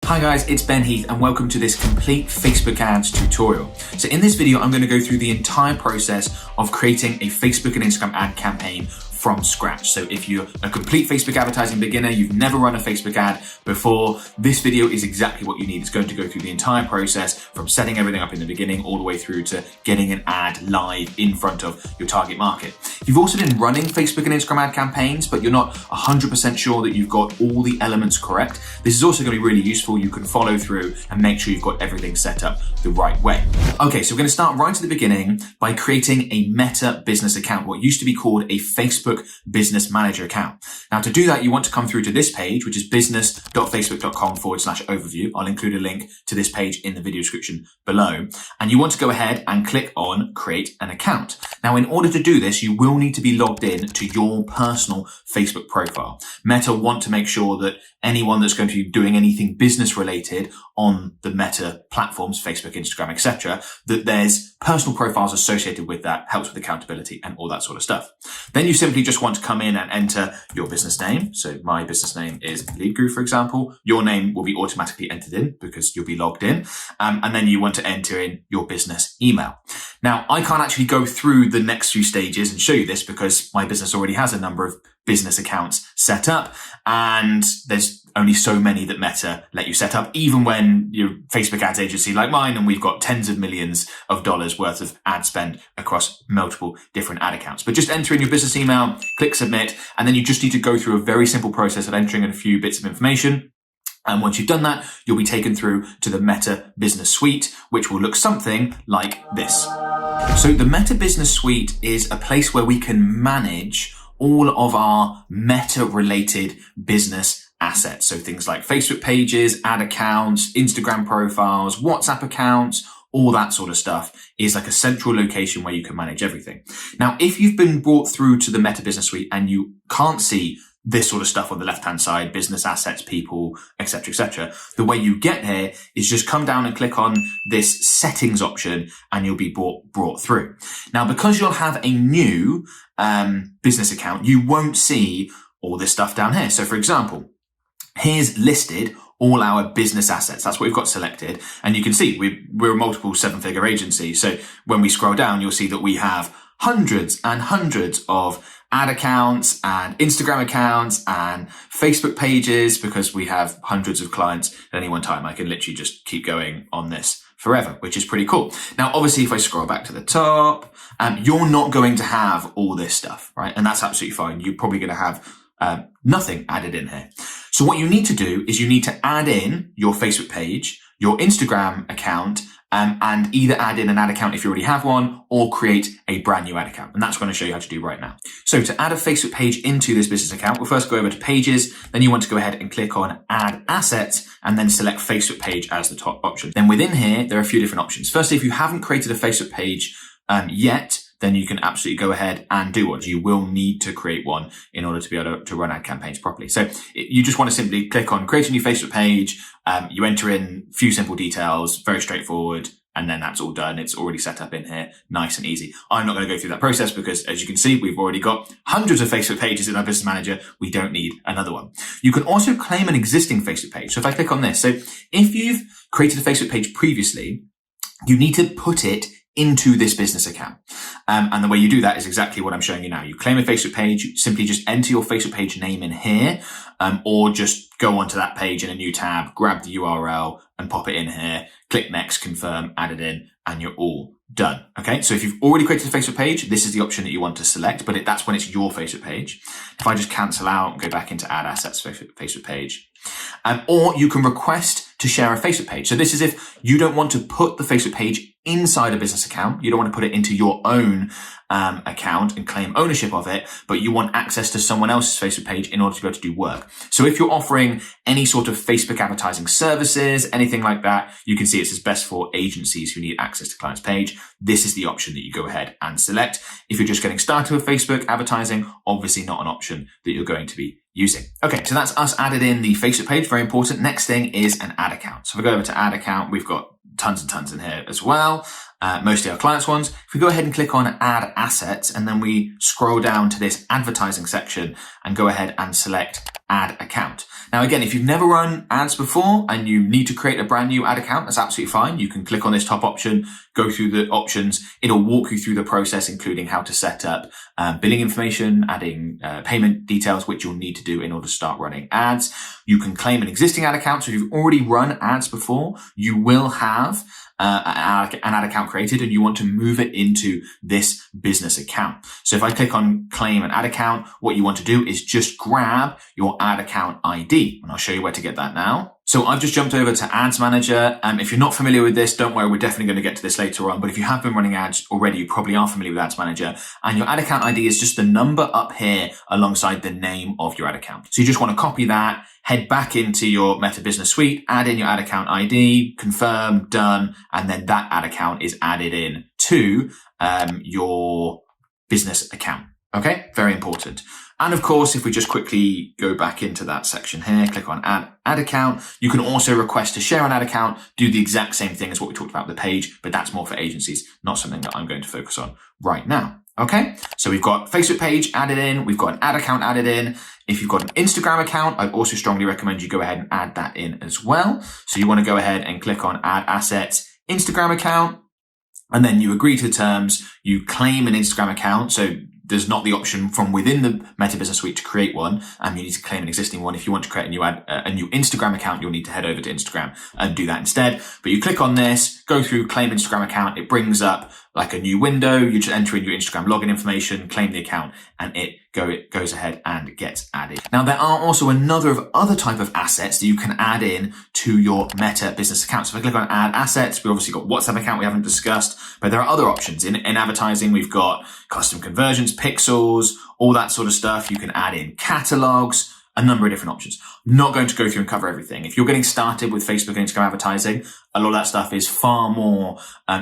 Hi guys, it's Ben Heath and welcome to this complete Facebook ads tutorial. So in this video, I'm going to go through the entire process of creating a Facebook and Instagram ad campaign from scratch. So if you're a complete Facebook advertising beginner, you've never run a Facebook ad before, this video is exactly what you need. It's going to go through the entire process from setting everything up in the beginning all the way through to getting an ad live in front of your target market. If you've also been running Facebook and Instagram ad campaigns, but you're not 100% sure that you've got all the elements correct, this is also going to be really useful. You can follow through and make sure you've got everything set up the right way. Okay, so we're going to start right at the beginning by creating a Meta business account, what used to be called a Facebook Business Manager account. Now to do that, you want to come through to this page, which is business.facebook.com/overview. I'll include a link to this page in the video description below. And you want to go ahead and click on create an account. Now, in order to do this, you will need to be logged in to your personal Facebook profile. Meta want to make sure that anyone that's going to be doing anything business related on the Meta platforms, Facebook, Instagram, etc., that there's personal profiles associated with that, helps with accountability and all that sort of stuff. Then you simply just want to come in and enter your business name. So my business name is Lead Guru, for example. Your name will be automatically entered in because you'll be logged in. And then you want to enter in your business email. Now, I can't actually go through the next few stages and show you this because my business already has a number of business accounts set up, and there's only so many that Meta let you set up, even when you're a Facebook ads agency like mine and we've got tens of millions of dollars worth of ad spend across multiple different ad accounts. But just enter in your business email, click submit, and then you just need to go through a very simple process of entering in a few bits of information. And once you've done that, you'll be taken through to the Meta Business Suite, which will look something like this. So the Meta Business Suite is a place where we can manage all of our Meta related business assets. So things like Facebook pages, ad accounts, Instagram profiles, WhatsApp accounts, all that sort of stuff is like a central location where you can manage everything. Now, if you've been brought through to the Meta Business Suite and you can't see this sort of stuff on the left-hand side, business assets, people, etc., etc., the way you get here is just come down and click on this settings option and you'll be brought through. Now, because you'll have a new business account, you won't see all this stuff down here. So for example, here's listed all our business assets. That's what we've got selected. And you can see we're a multiple seven-figure agency. So when we scroll down, you'll see that we have hundreds and hundreds of ad accounts and Instagram accounts and Facebook pages because we have hundreds of clients at any one time. I can literally just keep going on this forever, which is pretty cool. Now, obviously, if I scroll back to the top, you're not going to have all this stuff, right? And that's absolutely fine. You're probably going to have nothing added in here. So what you need to do is you need to add in your Facebook page, your Instagram account, and either add in an ad account if you already have one or create a brand new ad account. And that's what I'm going to show you how to do right now. So to add a Facebook page into this business account, we'll first go over to pages. Then you want to go ahead and click on add assets and then select Facebook page as the top option. Then within here, there are a few different options. Firstly, if you haven't created a Facebook page yet, then you can absolutely go ahead and do one. You will need to create one in order to be able to run ad campaigns properly. So you just want to simply click on create a new Facebook page. You enter in a few simple details, very straightforward. And then that's all done. It's already set up in here, nice and easy. I'm not going to go through that process because as you can see, we've already got hundreds of Facebook pages in our business manager. We don't need another one. You can also claim an existing Facebook page. So if I click on this, so if you've created a Facebook page previously, you need to put it into this business account. And the way you do that is exactly what I'm showing you now. You claim a Facebook page, you simply just enter your Facebook page name in here, or just go onto that page in a new tab, grab the URL and pop it in here, click next, confirm, add it in, and you're all done. Okay. So if you've already created a Facebook page, this is the option that you want to select, but that's when it's your Facebook page. If I just cancel out and go back into add assets Facebook page, or you can request to share a Facebook page. So this is if you don't want to put the Facebook page inside a business account. You don't want to put it into your own account and claim ownership of it, but you want access to someone else's Facebook page in order to be able to do work. So if you're offering any sort of Facebook advertising services, anything like that, you can see it's best for agencies who need access to clients' page. This is the option that you go ahead and select. If you're just getting started with Facebook advertising, obviously not an option that you're going to be using. Okay, so that's us added in the Facebook page. Very important. Next thing is an ad account. So if we go over to ad account, we've got tons and tons in here as well. Mostly our clients' ones. If we go ahead and click on add assets and then we scroll down to this advertising section and go ahead and select ad account. Now, again, if you've never run ads before and you need to create a brand new ad account, that's absolutely fine. You can click on this top option, go through the options. It'll walk you through the process, including how to set up billing information, adding payment details, which you'll need to do in order to start running ads. You can claim an existing ad account. So if you've already run ads before, you will have an ad account created and you want to move it into this business account. So if I click on claim an ad account, what you want to do is just grab your ad account ID. And I'll show you where to get that now. So I've just jumped over to Ads Manager. If you're not familiar with this, don't worry, we're definitely going to get to this later on. But if you have been running ads already, you probably are familiar with Ads Manager. And your ad account ID is just the number up here alongside the name of your ad account. So you just want to copy that, head back into your Meta Business Suite, add in your ad account ID, confirm, done, and then that ad account is added in to your business account. Okay, very important. And of course, if we just quickly go back into that section here, click on add account, you can also request to share an ad account, do the exact same thing as what we talked about with the page, but that's more for agencies, not something that I'm going to focus on right now. Okay, so we've got Facebook page added in, we've got an ad account added in. If you've got an Instagram account, I also strongly recommend you go ahead and add that in as well. So you want to go ahead and click on add assets, Instagram account, and then you agree to the terms, you claim an Instagram account. So there's not the option from within the Meta Business Suite to create one, and you need to claim an existing one. If you want to create a new Instagram account, you'll need to head over to Instagram and do that instead. But you click on this, go through claim Instagram account. It brings up like a new window. You just enter in your Instagram login information, claim the account, and it goes ahead and gets added. Now, there are also other type of assets that you can add in to your Meta Business account. So if I click on add assets, we've obviously got WhatsApp account we haven't discussed, but there are other options. In advertising, we've got custom conversions, pixels, all that sort of stuff. You can add in catalogs, a number of different options. I'm not going to go through and cover everything. If you're getting started with Facebook and Instagram advertising, a lot of that stuff is far more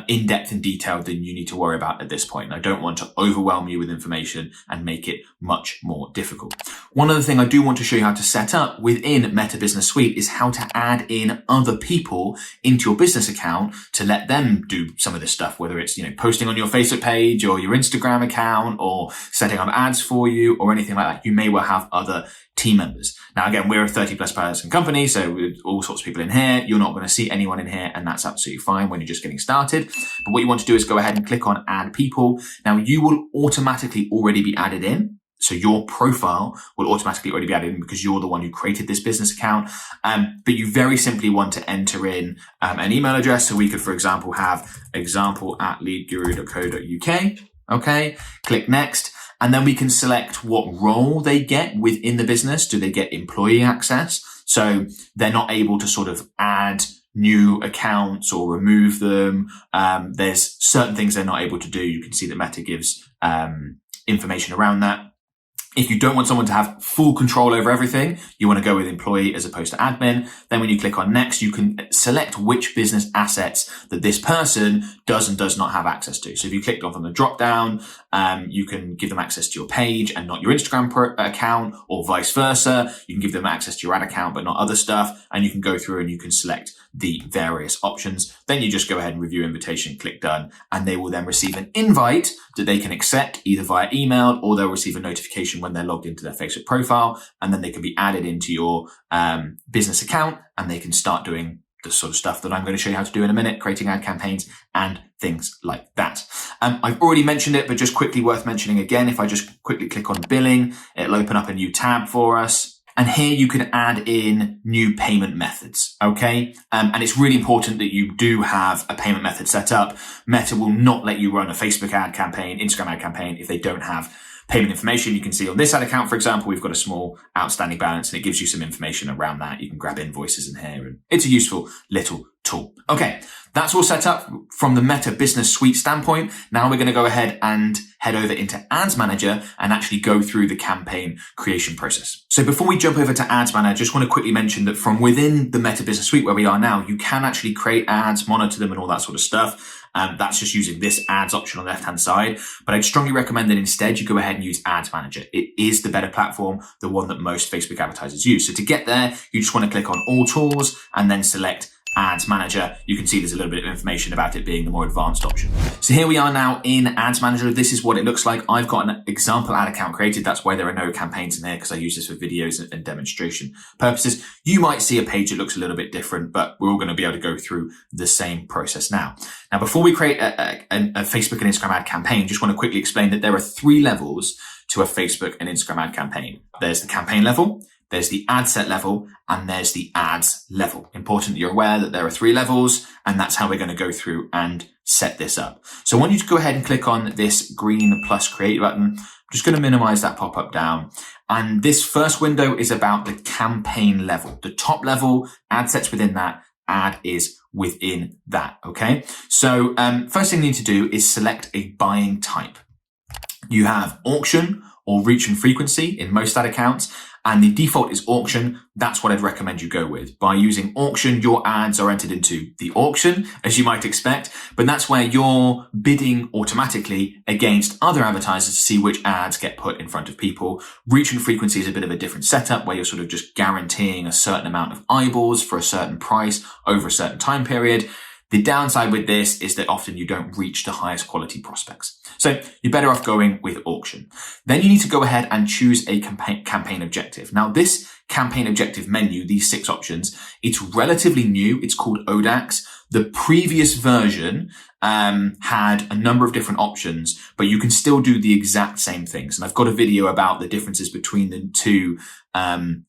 in-depth and detailed than you need to worry about at this point. And I don't want to overwhelm you with information and make it much more difficult. One other thing I do want to show you how to set up within Meta Business Suite is how to add in other people into your business account to let them do some of this stuff, whether it's, posting on your Facebook page or your Instagram account or setting up ads for you or anything like that. You may well have other team members. Now, again, we're a 30+ person company, so with all sorts of people in here, you're not going to see anyone in here, and that's absolutely fine when you're just getting started. But what you want to do is go ahead and click on add people. Now, you will automatically already be added in. So your profile will automatically already be added in because you're the one who created this business account. But you very simply want to enter in an email address. So we could, for example, have example@leadguru.co.uk. Okay, click next. And then we can select what role they get within the business. Do they get employee access? So they're not able to sort of add new accounts or remove them. There's certain things they're not able to do. You can see that Meta gives information around that. If you don't want someone to have full control over everything, you want to go with employee as opposed to admin. Then when you click on next, you can select which business assets that this person does and does not have access to. So if you clicked on the drop down, you can give them access to your page and not your Instagram account, or vice versa. You can give them access to your ad account, but not other stuff. And you can go through and you can select the various options. Then you just go ahead and review invitation, click done, and they will then receive an invite that they can accept either via email, or they'll receive a notification when they're logged into their Facebook profile, and then they can be added into your business account, and they can start doing the sort of stuff that I'm going to show you how to do in a minute, creating ad campaigns and things like that. I've already mentioned it, but just quickly worth mentioning again, if I just quickly click on billing, it'll open up a new tab for us. And here you can add in new payment methods, okay? And it's really important that you do have a payment method set up. Meta will not let you run a Facebook ad campaign, Instagram ad campaign if they don't have payment information. You can see on this ad account, for example, we've got a small outstanding balance, and it gives you some information around that. You can grab invoices in here, and it's a useful little tool. Okay, that's all set up from the Meta Business Suite standpoint. Now we're going to go ahead and head over into Ads Manager and actually go through the campaign creation process. So before we jump over to Ads Manager, I just want to quickly mention that from within the Meta Business Suite where we are now, you can actually create ads, monitor them, and all that sort of stuff. That's just using this ads option on the left-hand side. But I'd strongly recommend that instead you go ahead and use Ads Manager. It is the better platform, the one that most Facebook advertisers use. So to get there, you just want to click on All Tools and then select Ads Manager, you can see there's a little bit of information about it being the more advanced option. So here we are now in Ads Manager. This is what it looks like. I've got an example ad account created. That's why there are no campaigns in there, because I use this for videos and demonstration purposes. You might see a page that looks a little bit different, but we're all going to be able to go through the same process now. Now, before we create a Facebook and Instagram ad campaign, just want to quickly explain that there are 3 levels to a Facebook and Instagram ad campaign. There's the campaign level, there's the ad set level, and there's the ads level. Important that you're aware that there are 3 levels, and that's how we're going to go through and set this up. So I want you to go ahead and click on this green plus create button. I'm just going to minimize that pop-up down. And this first window is about the campaign level. The top level, ad sets within that, ad is within that, okay? So first thing you need to do is select a buying type. You have auction or reach and frequency in most ad accounts, and the default is auction. That's what I'd recommend you go with. By using auction, your ads are entered into the auction, as you might expect, but that's where you're bidding automatically against other advertisers to see which ads get put in front of people. Reach and frequency is a bit of a different setup where you're sort of just guaranteeing a certain amount of eyeballs for a certain price over a certain time period. The downside with this is that often you don't reach the highest quality prospects. So you're better off going with auction. Then you need to go ahead and choose a campaign objective. Now this campaign objective menu, these 6 options, it's relatively new. It's called ODAX. The previous version had a number of different options, but you can still do the exact same things. And I've got a video about the differences between the 2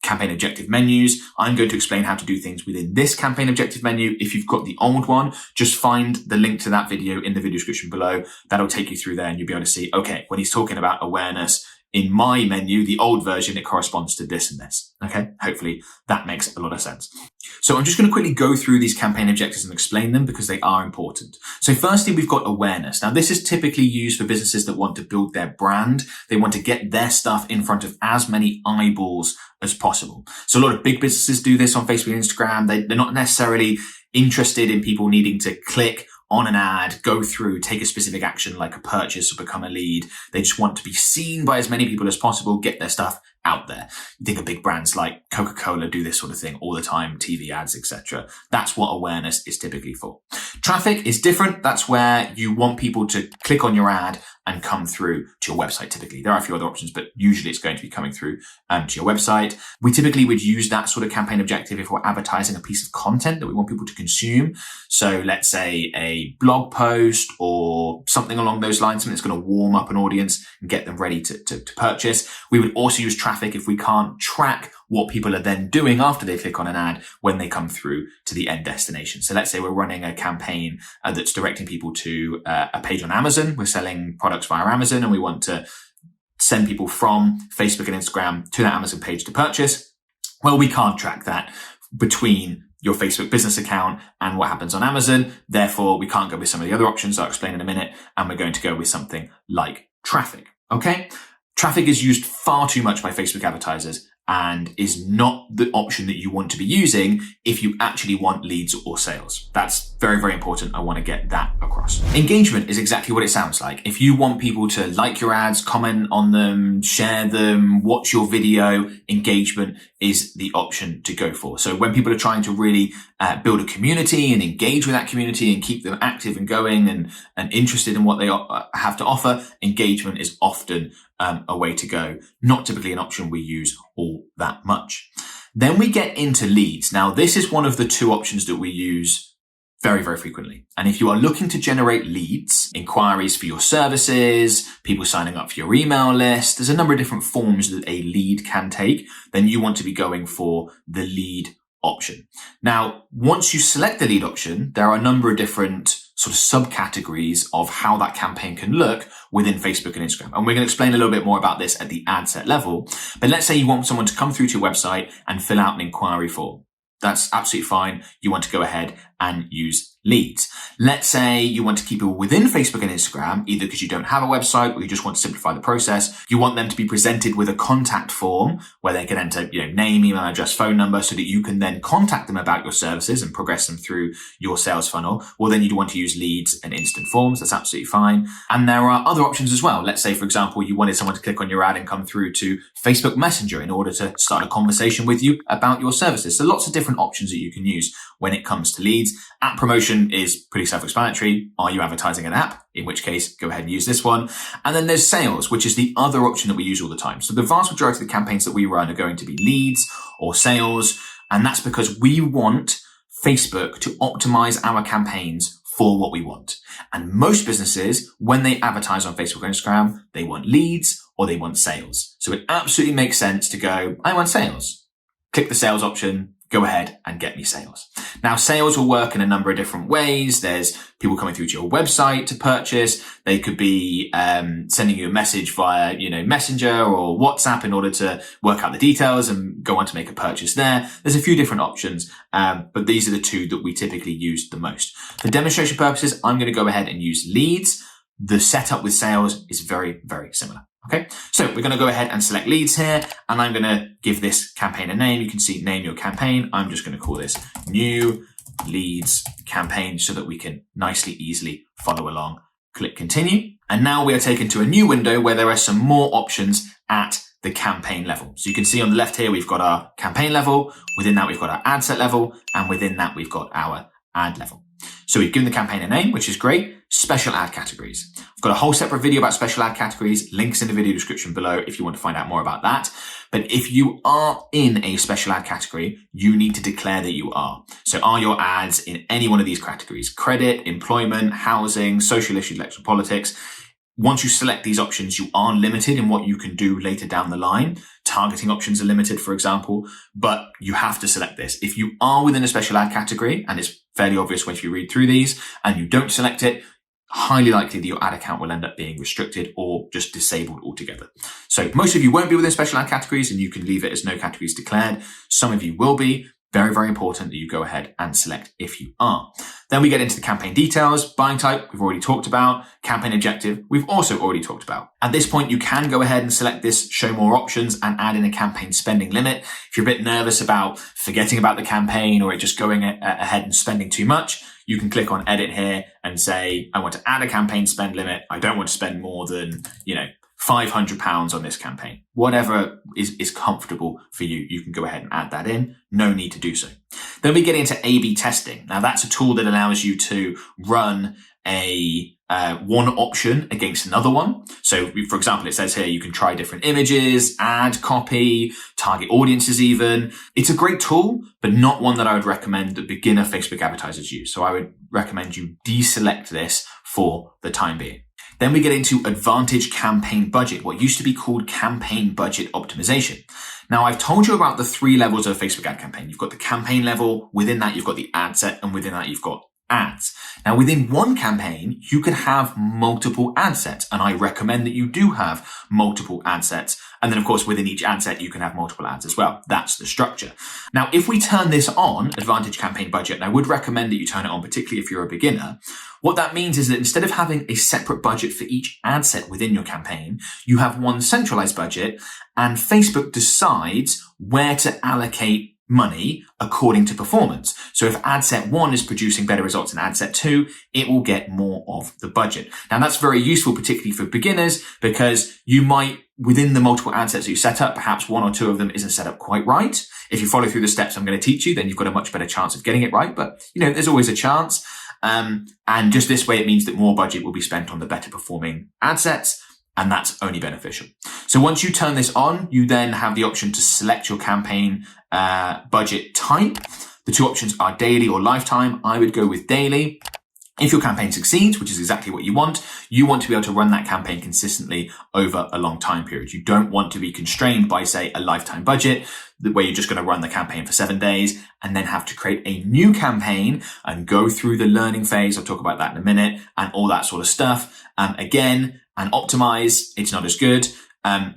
campaign objective menus. I'm going to explain how to do things within this campaign objective menu. If you've got the old one, just find the link to that video in the video description below. That'll take you through there and you'll be able to see, okay, when he's talking about awareness, in my menu, the old version, it corresponds to this and this. Okay. Hopefully that makes a lot of sense. So I'm just going to quickly go through these campaign objectives and explain them because they are important. So firstly, we've got awareness. Now this is typically used for businesses that want to build their brand. They want to get their stuff in front of as many eyeballs as possible. So a lot of big businesses do this on Facebook and Instagram. They're not necessarily interested in people needing to click on an ad, go through, take a specific action like a purchase or become a lead. They just want to be seen by as many people as possible, get their stuff out there. You think of big brands like Coca-Cola do this sort of thing all the time, TV ads, etc. That's what awareness is typically for. Traffic is different. That's where you want people to click on your ad and come through to your website typically. There are a few other options, but usually it's going to be coming through to your website. We typically would use that sort of campaign objective if we're advertising a piece of content that we want people to consume. So let's say a blog post or something along those lines, something that's going to warm up an audience and get them ready to purchase. We would also use traffic if we can't track what people are then doing after they click on an ad when they come through to the end destination. So let's say we're running a campaign that's directing people to a page on Amazon. We're selling products via Amazon and we want to send people from Facebook and Instagram to that Amazon page to purchase. Well, we can't track that between your Facebook business account and what happens on Amazon. Therefore, we can't go with some of the other options I'll explain in a minute. And we're going to go with something like traffic. Okay. Traffic is used far too much by Facebook advertisers and is not the option that you want to be using if you actually want leads or sales. That's very, very important. I want to get that across. Engagement is exactly what it sounds like. If you want people to like your ads, comment on them, share them, watch your video, engagement is the option to go for. So when people are trying to really build a community and engage with that community and keep them active and going and interested in what they have to offer, engagement is often a way to go. Not typically an option we use all that much. Then we get into leads. Now, this is one of the 2 options that we use very, very frequently. And if you are looking to generate leads, inquiries for your services, people signing up for your email list, there's a number of different forms that a lead can take, then you want to be going for the lead option. Now, once you select the lead option, there are a number of different sort of subcategories of how that campaign can look within Facebook and Instagram. And we're going to explain a little bit more about this at the ad set level. But let's say you want someone to come through to your website and fill out an inquiry form. That's absolutely fine. You want to go ahead and use leads. Let's say you want to keep people within Facebook and Instagram, either because you don't have a website or you just want to simplify the process. You want them to be presented with a contact form where they can enter, name, email address, phone number, so that you can then contact them about your services and progress them through your sales funnel. Well, then you'd want to use leads and instant forms. That's absolutely fine. And there are other options as well. Let's say, for example, you wanted someone to click on your ad and come through to Facebook Messenger in order to start a conversation with you about your services. So lots of different options that you can use when it comes to leads. App promotion is pretty self-explanatory. Are you advertising an app? In which case, go ahead and use this one. And then there's sales, which is the other option that we use all the time. So the vast majority of the campaigns that we run are going to be leads or sales. And that's because we want Facebook to optimize our campaigns for what we want. And most businesses, when they advertise on Facebook or Instagram, they want leads or they want sales. So it absolutely makes sense to go, I want sales. Click the sales option, go ahead and get me sales. Now, sales will work in a number of different ways. There's people coming through to your website to purchase. They could be sending you a message via, Messenger or WhatsApp in order to work out the details and go on to make a purchase there. There's a few different options, but these are the two that we typically use the most. For demonstration purposes, I'm going to go ahead and use leads. The setup with sales is very, very similar. Okay, so we're going to go ahead and select leads here, and I'm going to give this campaign a name. You can see name your campaign. I'm just going to call this new leads campaign so that we can nicely, easily follow along. Click continue. And now we are taken to a new window where there are some more options at the campaign level. So you can see on the left here, we've got our campaign level. Within that, we've got our ad set level. And within that, we've got our ad level. So we've given the campaign a name, which is great. Special ad categories. I've got a whole separate video about special ad categories. Links in the video description below if you want to find out more about that. But if you are in a special ad category, you need to declare that you are. So are your ads in any one of these categories? Credit, employment, housing, social issues, electoral politics. Once you select these options, you are limited in what you can do later down the line. Targeting options are limited, for example, but you have to select this. If you are within a special ad category, and it's fairly obvious when you read through these, and you don't select it, highly likely that your ad account will end up being restricted or just disabled altogether. So most of you won't be within special ad categories, and you can leave it as no categories declared. Some of you will be. Very, very important that you go ahead and select if you are. Then we get into the campaign details. Buying type, we've already talked about. Campaign objective, we've also already talked about. At this point, you can go ahead and select this show more options and add in a campaign spending limit. If you're a bit nervous about forgetting about the campaign or it just going ahead and spending too much, you can click on edit here and say, I want to add a campaign spend limit. I don't want to spend more than, £500 on this campaign. Whatever is comfortable for you, you can go ahead and add that in. No need to do so. Then we get into A/B testing. Now that's a tool that allows you to run one option against another one. So for example, it says here you can try different images, ad copy, target audiences even. It's a great tool, but not one that I would recommend that beginner Facebook advertisers use. So I would recommend you deselect this for the time being. Then we get into advantage campaign budget, what used to be called campaign budget optimization. Now, I've told you about the 3 levels of a Facebook ad campaign. You've got the campaign level, within that you've got the ad set, and within that you've got ads. Now, within one campaign, you could have multiple ad sets, and I recommend that you do have multiple ad sets. And then, of course, within each ad set, you can have multiple ads as well. That's the structure. Now, if we turn this on, Advantage Campaign Budget, and I would recommend that you turn it on, particularly if you're a beginner, what that means is that instead of having a separate budget for each ad set within your campaign, you have one centralized budget, and Facebook decides where to allocate money according to performance. So if ad set 1 is producing better results than ad set 2, it will get more of the budget. Now that's very useful, particularly for beginners, because you might, within the multiple ad sets that you set up, perhaps 1 or 2 of them isn't set up quite right. If you follow through the steps I'm going to teach you, then you've got a much better chance of getting it right. But, there's always a chance. And just this way, it means that more budget will be spent on the better performing ad sets. And that's only beneficial. So once you turn this on, you then have the option to select your campaign budget type. The 2 options are daily or lifetime. I would go with daily. If your campaign succeeds, which is exactly what you want to be able to run that campaign consistently over a long time period. You don't want to be constrained by, say, a lifetime budget, where you're just going to run the campaign for 7 days and then have to create a new campaign and go through the learning phase. I'll talk about that in a minute, and all that sort of stuff. Again, and optimize, it's not as good.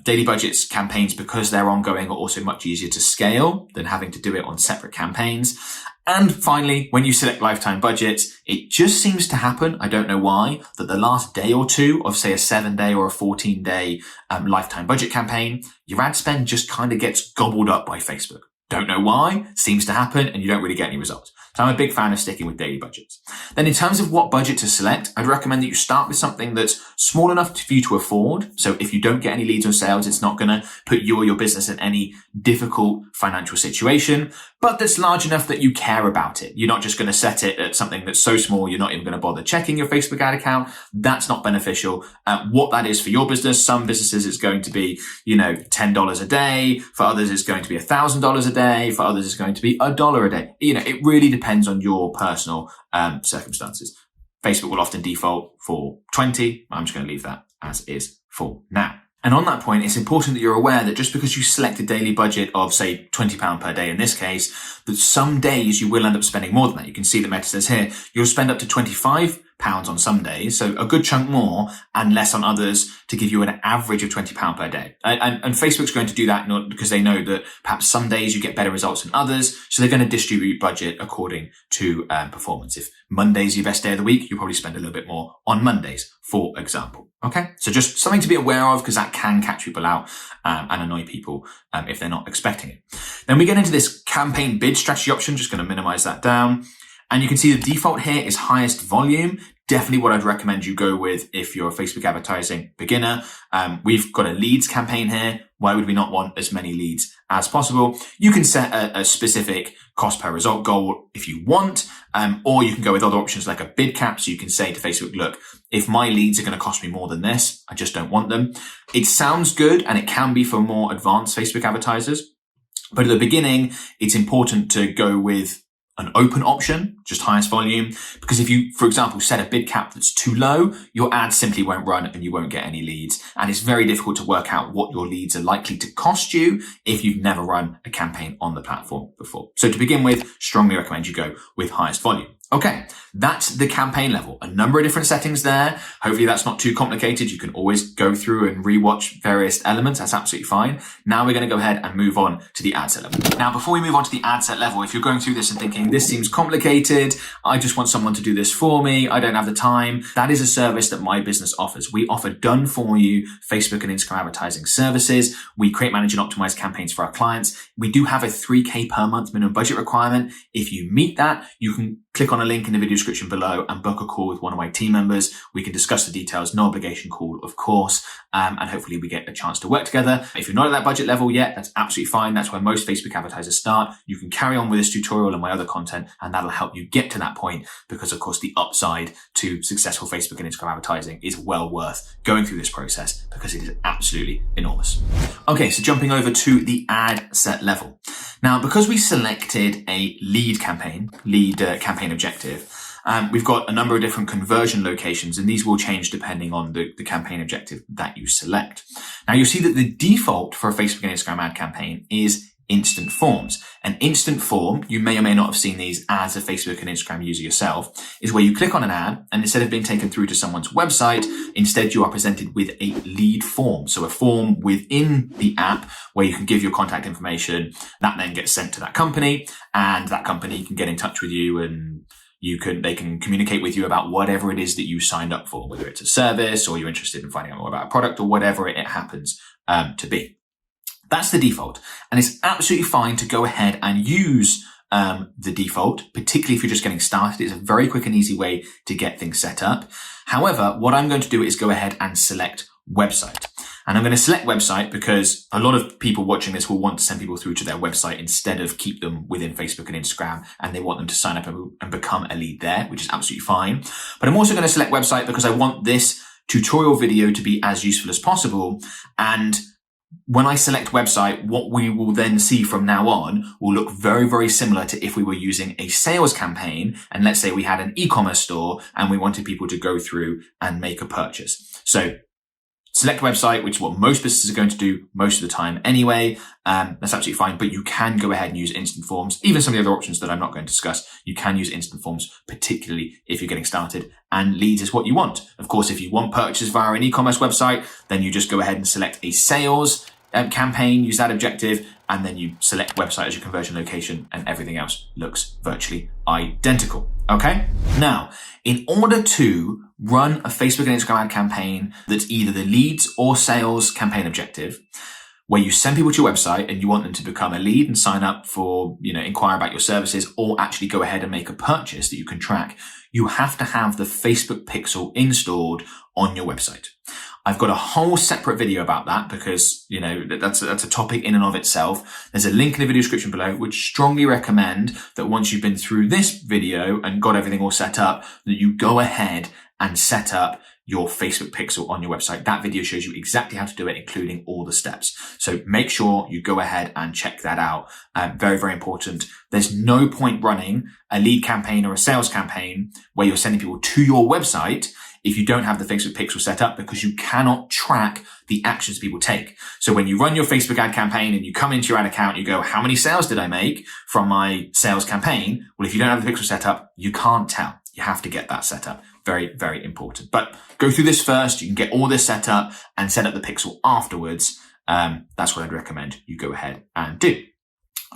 Daily budgets campaigns, because they're ongoing, are also much easier to scale than having to do it on separate campaigns. And finally, when you select lifetime budgets, it just seems to happen, I don't know why, that the last day or two of, say, a 7-day or a 14-day lifetime budget campaign, your ad spend just kind of gets gobbled up by Facebook. Don't know why, seems to happen, and you don't really get any results. So I'm a big fan of sticking with daily budgets. Then in terms of what budget to select, I'd recommend that you start with something that's small enough for you to afford. So if you don't get any leads or sales, it's not going to put you or your business in any difficult financial situation, but that's large enough that you care about it. You're not just going to set it at something that's so small you're not even going to bother checking your Facebook ad account. That's not beneficial. What that is for your business, some businesses it's going to be, $10 a day. For others, it's going to be $1,000 a day. For others, it's going to be $1 a day. It really depends on your personal circumstances. Facebook will often default for 20. I'm just going to leave that as is for now. And on that point, it's important that you're aware that just because you select a daily budget of, say, £20 per day in this case, that some days you will end up spending more than that. You can see that Meta says here, you'll spend up to £25 on some days, so a good chunk more, and less on others, to give you an average of £20 per day. And Facebook's going to do that because they know that perhaps some days you get better results than others, so they're going to distribute budget according to performance. If Monday's your best day of the week, you'll probably spend a little bit more on Mondays, for example. Okay, so just something to be aware of, because that can catch people out and annoy people if they're not expecting it. Then we get into this campaign bid strategy option. Just going to minimize that down. And you can see the default here is highest volume. Definitely what I'd recommend you go with if you're a Facebook advertising beginner. We've got a leads campaign here. Why would we not want as many leads as possible? You can set a specific cost per result goal if you want, or you can go with other options like a bid cap. So you can say to Facebook, look, if my leads are going to cost me more than this, I just don't want them. It sounds good, and it can be for more advanced Facebook advertisers. But at the beginning, it's important to go with an open option, just highest volume, because if you, for example, set a bid cap that's too low, your ad simply won't run and you won't get any leads. And it's very difficult to work out what your leads are likely to cost you if you've never run a campaign on the platform before. So to begin with, strongly recommend you go with highest volume. Okay, that's the campaign level. A number of different settings there. Hopefully that's not too complicated. You can always go through and rewatch various elements. That's absolutely fine. Now we're going to go ahead and move on to the ad set level. Now, before we move on to the ad set level, if you're going through this and thinking, this seems complicated, I just want someone to do this for me, I don't have the time, that is a service that my business offers. We offer done for you Facebook and Instagram advertising services. We create, manage, and optimize campaigns for our clients. We do have a 3K per month minimum budget requirement. If you meet that, you can click on a link in the video description below and book a call with one of my team members. We can discuss the details, no obligation call, of course, and hopefully we get a chance to work together. If you're not at that budget level yet, that's absolutely fine. That's where most Facebook advertisers start. You can carry on with this tutorial and my other content, and that'll help you get to that point, because of course the upside to successful Facebook and Instagram advertising is well worth going through this process, because it is absolutely enormous. Okay, so jumping over to the ad set level. Now, because we selected a lead campaign objective, we've got a number of different conversion locations, and these will change depending on the campaign objective that you select. Now, you'll see that the default for a Facebook and Instagram ad campaign is instant forms. An instant form, you may or may not have seen these as a Facebook and Instagram user yourself, is where you click on an ad, and instead of being taken through to someone's website, instead you are presented with a lead form. So a form within the app where you can give your contact information. That then gets sent to that company, and that company can get in touch with you, and they can communicate with you about whatever it is that you signed up for, whether it's a service or you're interested in finding out more about a product or whatever it happens to be. That's the default. And it's absolutely fine to go ahead and use the default, particularly if you're just getting started. It's a very quick and easy way to get things set up. However, what I'm going to do is go ahead and select website. And I'm going to select website because a lot of people watching this will want to send people through to their website instead of keep them within Facebook and Instagram, and they want them to sign up and become a lead there, which is absolutely fine. But I'm also going to select website because I want this tutorial video to be as useful as possible. And when I select website, what we will then see from now on will look very, very similar to if we were using a sales campaign. And let's say we had an e-commerce store and we wanted people to go through and make a purchase. So select website, which is what most businesses are going to do most of the time anyway. That's absolutely fine, but you can go ahead and use instant forms. Even some of the other options that I'm not going to discuss, you can use instant forms, particularly if you're getting started and leads is what you want. Of course, if you want purchases via an e-commerce website, then you just go ahead and select a sales campaign, use that objective, and then you select website as your conversion location, and everything else looks virtually identical. Okay? Now, in order to run a Facebook and Instagram ad campaign that's either the leads or sales campaign objective, where you send people to your website and you want them to become a lead and sign up for, inquire about your services, or actually go ahead and make a purchase that you can track, you have to have the Facebook pixel installed on your website. I've got a whole separate video about that because, that's a topic in and of itself. There's a link in the video description below, which strongly recommend that once you've been through this video and got everything all set up, that you go ahead and set up your Facebook pixel on your website. That video shows you exactly how to do it, including all the steps. So make sure you go ahead and check that out. Very, very important. There's no point running a lead campaign or a sales campaign where you're sending people to your website if you don't have the Facebook pixel set up, because you cannot track the actions people take. So when you run your Facebook ad campaign and you come into your ad account, you go, how many sales did I make from my sales campaign? Well, if you don't have the pixel set up, you can't tell. You have to get that set up. Very, very important. But go through this first. You can get all this set up and set up the pixel afterwards. That's what I'd recommend you go ahead and do.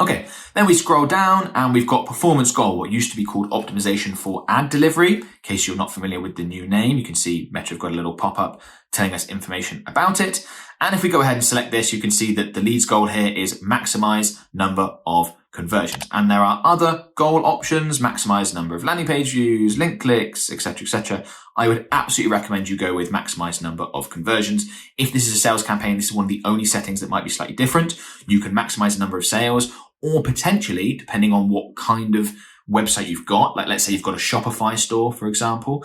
Okay, then we scroll down and we've got performance goal, what used to be called optimization for ad delivery. In case you're not familiar with the new name, you can see Meta have got a little pop-up telling us information about it. And if we go ahead and select this, you can see that the leads goal here is maximize number of conversions. And there are other goal options, maximize number of landing page views, link clicks, etc., etc. I would absolutely recommend you go with maximize number of conversions. If this is a sales campaign, this is one of the only settings that might be slightly different. You can maximize the number of sales, or potentially, depending on what kind of website you've got, like let's say you've got a Shopify store, for example,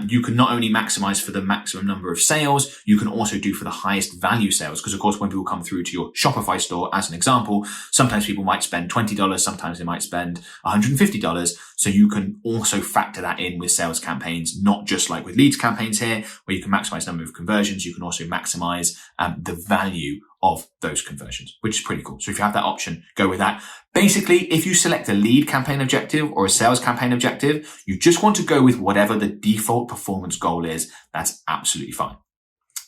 you can not only maximize for the maximum number of sales, you can also do for the highest value sales. Because of course, when people come through to your Shopify store, as an example, sometimes people might spend $20, sometimes they might spend $150. So you can also factor that in with sales campaigns, not just like with leads campaigns here, where you can maximize number of conversions. You can also maximize the value of those conversions, which is pretty cool. So if you have that option, go with that. Basically, if you select a lead campaign objective or a sales campaign objective, you just want to go with whatever the default performance goal is. That's absolutely fine.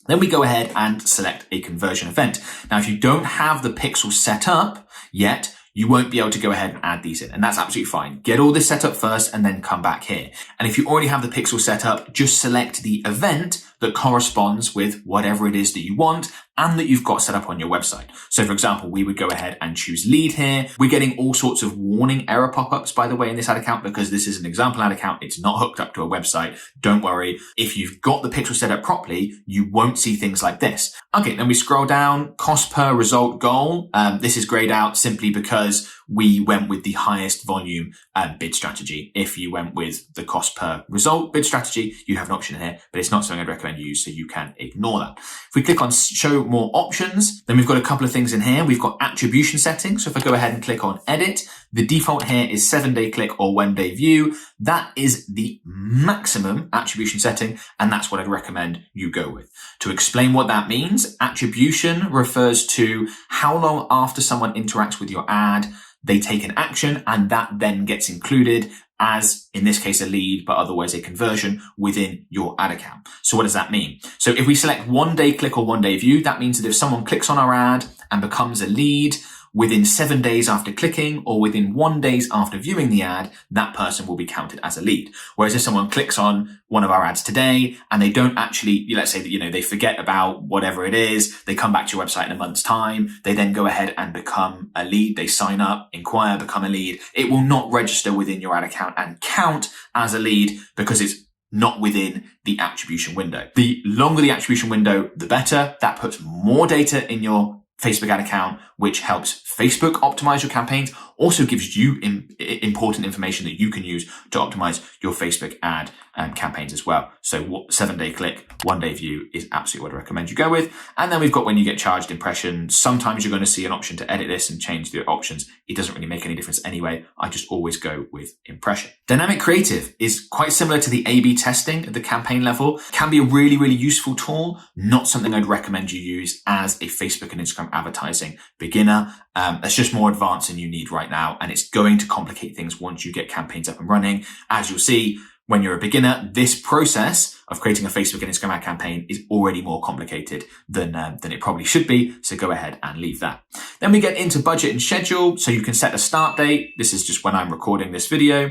Then we go ahead and select a conversion event. Now, if you don't have the pixel set up yet, you won't be able to go ahead and add these in. And that's absolutely fine. Get all this set up first and then come back here. And if you already have the pixel set up, just select the event that corresponds with whatever it is that you want and that you've got set up on your website. So for example, we would go ahead and choose lead here. We're getting all sorts of warning error pop-ups, by the way, in this ad account, because this is an example ad account. It's not hooked up to a website. Don't worry. If you've got the pixel set up properly, you won't see things like this. Okay, then we scroll down, cost per result goal. This is grayed out simply because we went with the highest volume bid strategy. If you went with the cost per result bid strategy, you have an option here, but it's not something I'd recommend you use, so you can ignore that. If we click on show more options, then we've got a couple of things in here. We've got attribution settings. So if I go ahead and click on edit, the default here is 7-day click or 1-day view. That is the maximum attribution setting, and that's what I'd recommend you go with. To explain what that means, attribution refers to how long after someone interacts with your ad they take an action, and that then gets included as, in this case, a lead, but otherwise a conversion within your ad account. So what does that mean? So if we select 1-day click or 1-day view, that means that if someone clicks on our ad and becomes a lead within 7 days after clicking or within 1 day after viewing the ad, that person will be counted as a lead. Whereas if someone clicks on one of our ads today and they don't actually, let's say that, they forget about whatever it is, they come back to your website in a month's time, they then go ahead and become a lead, they sign up, inquire, become a lead, it will not register within your ad account and count as a lead because it's not within the attribution window. The longer the attribution window, the better. That puts more data in your Facebook ad account, which helps Facebook optimize your campaigns, also gives you important information that you can use to optimize your Facebook ad campaigns as well. So 7-day click, 1-day view is absolutely what I recommend you go with. And then we've got when you get charged impressions. Sometimes you're going to see an option to edit this and change the options. It doesn't really make any difference anyway. I just always go with impression. Dynamic creative is quite similar to the A/B testing at the campaign level. Can be a really, really useful tool. Not something I'd recommend you use as a Facebook and Instagram advertising beginner. That's just more advanced than you need right now. And it's going to complicate things once you get campaigns up and running. As you'll see, when you're a beginner, this process of creating a Facebook and Instagram ad campaign is already more complicated than it probably should be. So go ahead and leave that. Then we get into budget and schedule. So you can set a start date. This is just when I'm recording this video.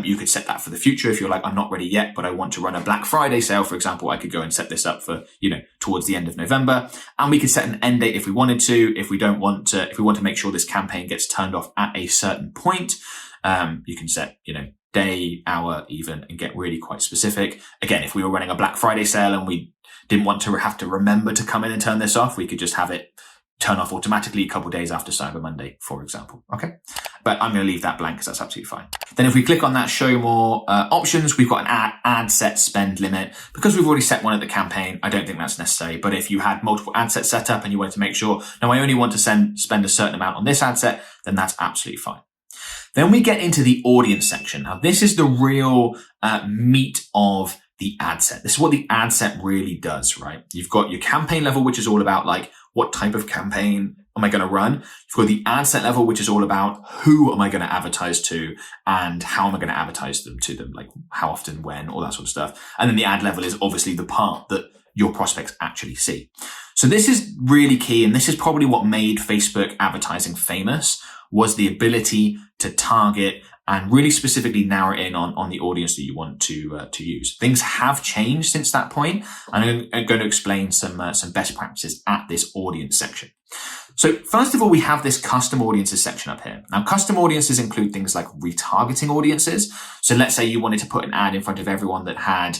You could set that for the future. If you're like, I'm not ready yet, but I want to run a Black Friday sale, for example, I could go and set this up for, towards the end of November. And we could set an end date if we wanted to. If we want to make sure this campaign gets turned off at a certain point, you can set, day, hour even, and get really quite specific. Again, if we were running a Black Friday sale and we didn't want to have to remember to come in and turn this off, we could just have it turn off automatically a couple of days after Cyber Monday, for example. Okay. But I'm going to leave that blank because that's absolutely fine. Then if we click on that show more options, we've got an ad set spend limit. Because we've already set one at the campaign, I don't think that's necessary. But if you had multiple ad sets set up and you wanted to make sure, no, I only want to spend a certain amount on this ad set, then that's absolutely fine. Then we get into the audience section. Now, this is the real meat of the ad set. This is what the ad set really does, right? You've got your campaign level, which is all about like, what type of campaign am I going to run? You've got the ad set level, which is all about who am I going to advertise to and how am I going to advertise to them, like how often, when, all that sort of stuff. And then the ad level is obviously the part that your prospects actually see. So this is really key. And this is probably what made Facebook advertising famous, was the ability to target and really specifically narrow in on the audience that you want to use. Things have changed since that point, and I'm going to explain some best practices at this audience section. So first of all, we have this custom audiences section up here. Now, custom audiences include things like retargeting audiences. So let's say you wanted to put an ad in front of everyone that had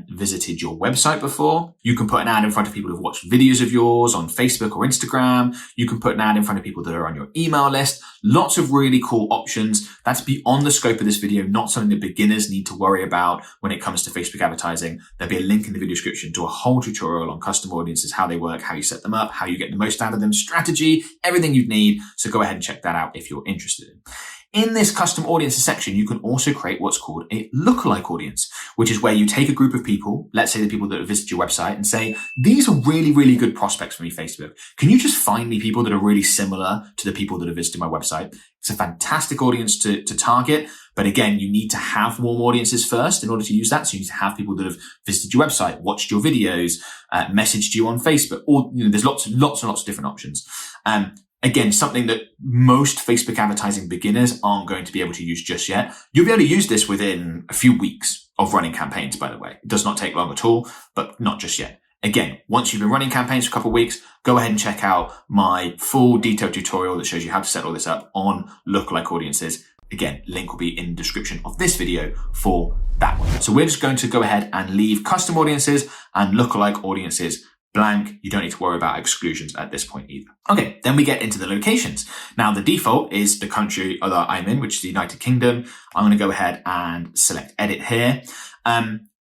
visited your website before. You can put an ad in front of people who've watched videos of yours on Facebook or Instagram. You can put an ad in front of people that are on your email list. Lots of really cool options. That's beyond the scope of this video, not something that beginners need to worry about when it comes to Facebook advertising. There'll be a link in the video description to a whole tutorial on custom audiences, how they work, how you set them up, how you get the most out of them, strategy, everything you'd need. So go ahead and check that out if you're interested. In this custom audiences section, you can also create what's called a lookalike audience, which is where you take a group of people, let's say the people that have visited your website, and say, these are really, really good prospects for me, Facebook. Can you just find me people that are really similar to the people that have visited my website? It's a fantastic audience to target. But again, you need to have warm audiences first in order to use that. So you need to have people that have visited your website, watched your videos, messaged you on Facebook, or there's lots and lots of different options. Again, something that most Facebook advertising beginners aren't going to be able to use just yet. You'll be able to use this within a few weeks of running campaigns, by the way. It does not take long at all, but not just yet. Again, once you've been running campaigns for a couple of weeks, go ahead and check out my full detailed tutorial that shows you how to set all this up on lookalike audiences. Again, link will be in the description of this video for that one. So we're just going to go ahead and leave custom audiences and lookalike audiences blank. You don't need to worry about exclusions at this point either. Okay, then we get into the locations. Now, the default is the country that I'm in, which is the United Kingdom. I'm going to go ahead and select edit here.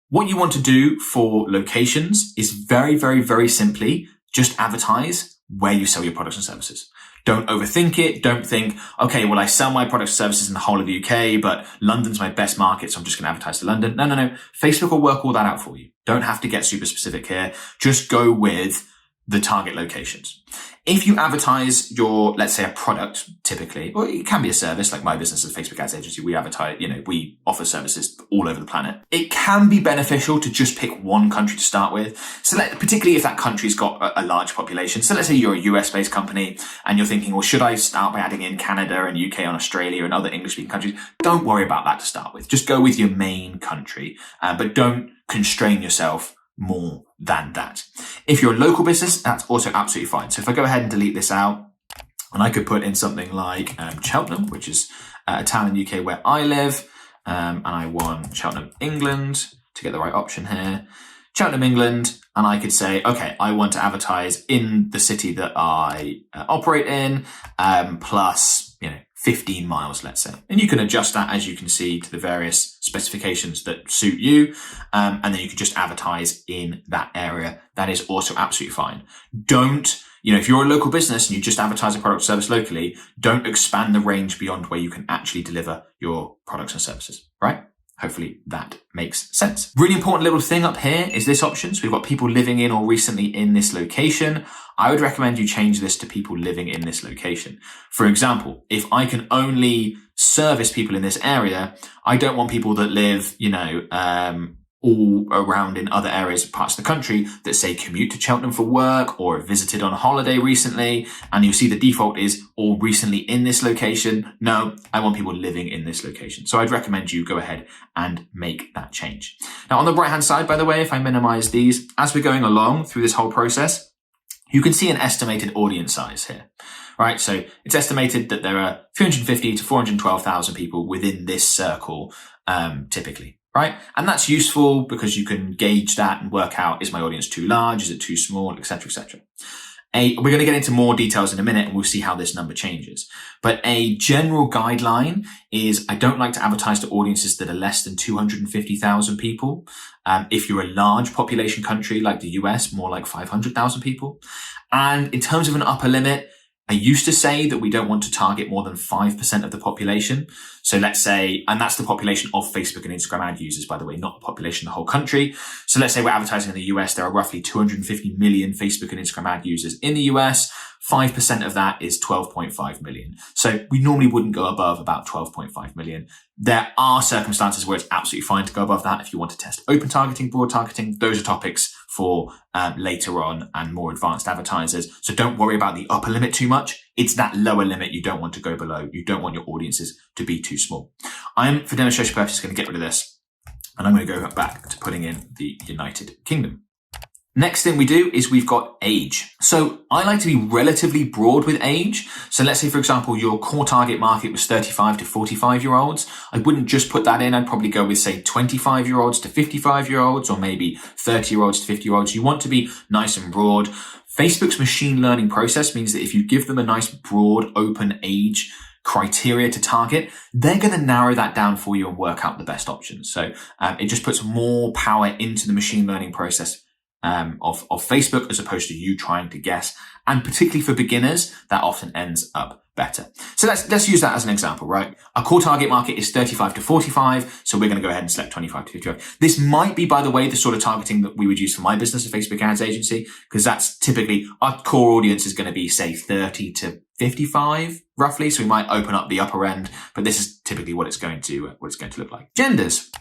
What you want to do for locations is very, very, very simply just advertise where you sell your products and services. Don't overthink it. Don't think, okay, well, I sell my products and services in the whole of the UK, but London's my best market, so I'm just going to advertise to London. No. Facebook will work all that out for you. Don't have to get super specific here. Just go with the target locations. If you advertise your, let's say, a product, typically, or it can be a service, like my business is a Facebook ads agency, we advertise, we offer services all over the planet. It can be beneficial to just pick one country to start with. So particularly if that country's got a large population. So let's say you're a US-based company and you're thinking, well, should I start by adding in Canada and UK and Australia and other English-speaking countries? Don't worry about that to start with. Just go with your main country, but don't constrain yourself more than that. If you're a local business, that's also absolutely fine. So if I go ahead and delete this out, and I could put in something like Cheltenham, which is a town in the UK where I live, and I want Cheltenham, England, to get the right option here. Cheltenham, England, and I could say, okay, I want to advertise in the city that I operate in, plus, 15 miles, let's say. And you can adjust that, as you can see, to the various specifications that suit you. And then you can just advertise in that area. That is also absolutely fine. Don't, if you're a local business and you just advertise a product or service locally, don't expand the range beyond where you can actually deliver your products and services, right? Hopefully that makes sense. Really important little thing up here is this option. So we've got people living in or recently in this location. I would recommend you change this to people living in this location. For example, if I can only service people in this area, I don't want people that live, all around in other areas, parts of the country that say commute to Cheltenham for work or have visited on holiday recently. And you'll see the default is all recently in this location. No, I want people living in this location. So I'd recommend you go ahead and make that change. Now on the right hand side, by the way, if I minimize these, as we're going along through this whole process, you can see an estimated audience size here. Right, so it's estimated that there are 350 to 412,000 people within this circle, typically. Right. And that's useful because you can gauge that and work out, is my audience too large? Is it too small? Et cetera, et cetera. We're going to get into more details in a minute and we'll see how this number changes. But a general guideline is I don't like to advertise to audiences that are less than 250,000 people. If you're a large population country like the US, more like 500,000 people. And in terms of an upper limit, I used to say that we don't want to target more than 5% of the population. So let's say, and that's the population of Facebook and Instagram ad users, by the way, not the population of the whole country. So let's say we're advertising in the US. There are roughly 250 million Facebook and Instagram ad users in the US. 5% of that is 12.5 million. So we normally wouldn't go above about 12.5 million. There are circumstances where it's absolutely fine to go above that. If you want to test open targeting, broad targeting, those are topics for later on and more advanced advertisers. So don't worry about the upper limit too much. It's that lower limit you don't want to go below. You don't want your audiences to be too small. I'm, for demonstration purposes, going to get rid of this. And I'm going to go back to putting in the United Kingdom. Next thing we do is we've got age. So I like to be relatively broad with age. So let's say, for example, your core target market was 35 to 45-year-olds. I wouldn't just put that in. I'd probably go with, say, 25-year-olds to 55-year-olds or maybe 30-year-olds to 50-year-olds. You want to be nice and broad. Facebook's machine learning process means that if you give them a nice broad open age criteria to target, they're going to narrow that down for you and work out the best options. So it just puts more power into the machine learning process of Facebook as opposed to you trying to guess. And particularly for beginners, that often ends up better. So let's use that as an example, right? Our core target market is 35 to 45. So we're going to go ahead and select 25 to 55. This might be, by the way, the sort of targeting that we would use for my business, a Facebook ads agency, because that's typically our core audience is going to be, say, 30 to 55 roughly. So we might open up the upper end, but this is typically what it's going to look like. Genders.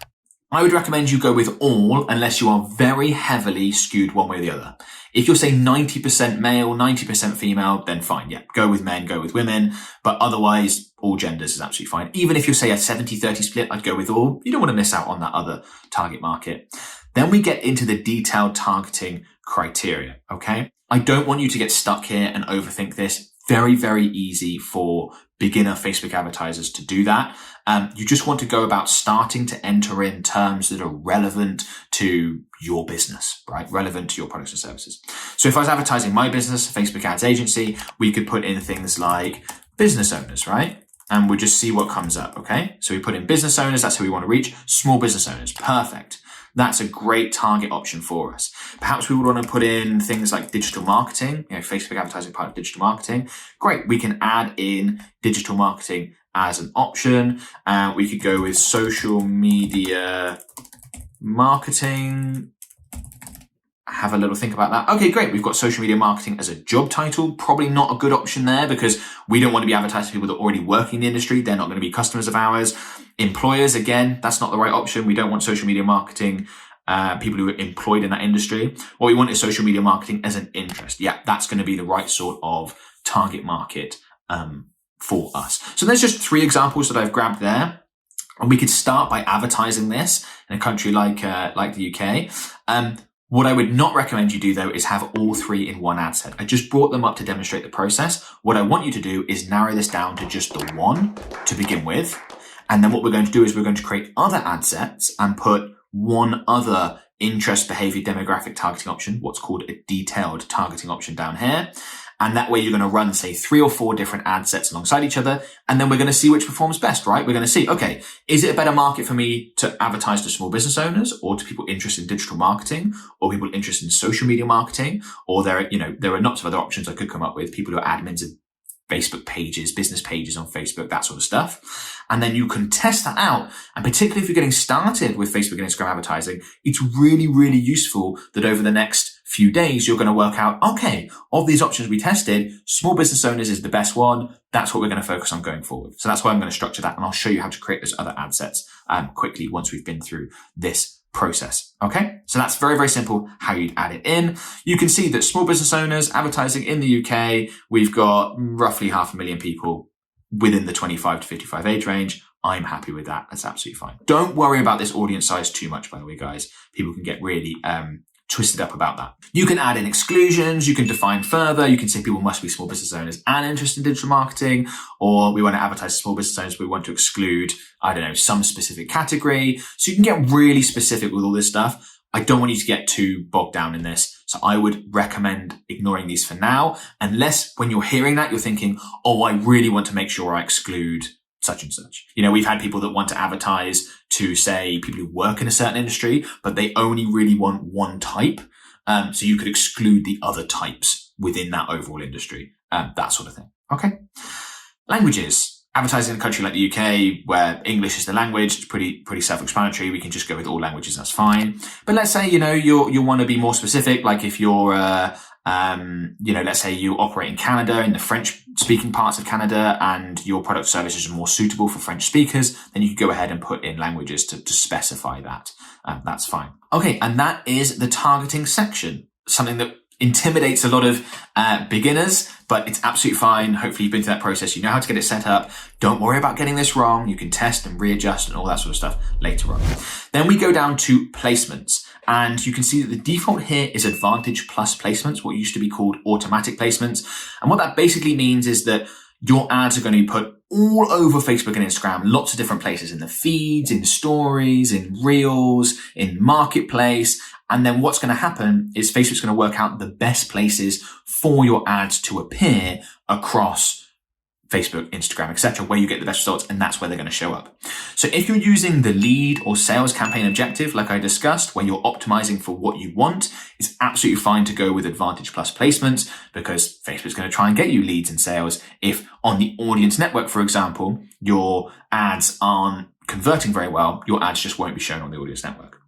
I would recommend you go with all unless you are very heavily skewed one way or the other. If you're say 90% male, 90% female, then fine. Yeah, go with men, go with women. But otherwise, all genders is absolutely fine. Even if you say a 70-30 split, I'd go with all. You don't want to miss out on that other target market. Then we get into the detailed targeting criteria, okay? I don't want you to get stuck here and overthink this. Very, very easy for beginner Facebook advertisers to do that. You just want to go about starting to enter in terms that are relevant to your business, right? Relevant to your products and services. So if I was advertising my business, Facebook ads agency, we could put in things like business owners, right? And we'll just see what comes up, okay? So we put in business owners, that's who we want to reach. Small business owners, perfect. That's a great target option for us. Perhaps we would want to put in things like digital marketing, Facebook advertising part of digital marketing. Great. We can add in digital marketing as an option. We could go with social media marketing. Have a little think about that. Okay, great. We've got social media marketing as a job title. Probably not a good option there because we don't want to be advertising to people that are already working in the industry. They're not going to be customers of ours. Employers, again, that's not the right option. We don't want social media marketing, people who are employed in that industry. What we want is social media marketing as an interest. Yeah, that's going to be the right sort of target market for us. So there's just 3 examples that I've grabbed there. And we could start by advertising this in a country like the UK. What I would not recommend you do, though, is have all 3 in one ad set. I just brought them up to demonstrate the process. What I want you to do is narrow this down to just the 1 to begin with. And then what we're going to do is we're going to create other ad sets and put one other interest, behavior, demographic targeting option, what's called a detailed targeting option down here. And that way you're going to run, say, 3 or 4 different ad sets alongside each other. And then we're going to see which performs best, right? We're going to see, okay, is it a better market for me to advertise to small business owners or to people interested in digital marketing or people interested in social media marketing? Or there are lots of other options I could come up with, people who are admins of Facebook pages, business pages on Facebook, that sort of stuff. And then you can test that out. And particularly if you're getting started with Facebook and Instagram advertising, it's really, really useful that over the next few days, you're going to work out, okay, of these options we tested, small business owners is the best one. That's what we're going to focus on going forward. So that's why I'm going to structure that. And I'll show you how to create those other ad sets quickly once we've been through this process. Okay. So that's very, very simple how you'd add it in. You can see that small business owners advertising in the UK, we've got roughly 500,000 people within the 25 to 55 age range. I'm happy with that. That's absolutely fine. Don't worry about this audience size too much, by the way, guys. People can get really, twisted up about that. You can add in exclusions. You can define further. You can say people must be small business owners and interested in digital marketing, or we want to advertise to small business owners, but we want to exclude, some specific category. So you can get really specific with all this stuff. I don't want you to get too bogged down in this. So I would recommend ignoring these for now, unless when you're hearing that, you're thinking, oh, I really want to make sure I exclude such and such. We've had people that want to advertise to, say, people who work in a certain industry, but they only really want one type. So you could exclude the other types within that overall industry, that sort of thing. Okay. Languages. Advertising in a country like the UK, where English is the language, it's pretty self-explanatory. We can just go with all languages. That's fine. But let's say, you want to be more specific. Like if you're, let's say you operate in Canada, in the French speaking parts of Canada, and your product services are more suitable for French speakers, then you could go ahead and put in languages to specify that. That's fine. Okay. And that is the targeting section, something that intimidates a lot of beginners, but it's absolutely fine. Hopefully you've been through that process. You know how to get it set up. Don't worry about getting this wrong. You can test and readjust and all that sort of stuff later on. Then we go down to placements, and you can see that the default here is Advantage Plus placements, what used to be called automatic placements. And what that basically means is that your ads are going to be put all over Facebook and Instagram, lots of different places, in the feeds, in stories, in reels, in marketplace. And then what's going to happen is Facebook's going to work out the best places for your ads to appear across Facebook, Instagram, etc., where you get the best results, and that's where they're going to show up. So if you're using the lead or sales campaign objective, like I discussed, where you're optimizing for what you want, it's absolutely fine to go with Advantage Plus placements, because Facebook's going to try and get you leads and sales. If on the audience network, for example, your ads aren't converting very well, your ads just won't be shown on the audience network.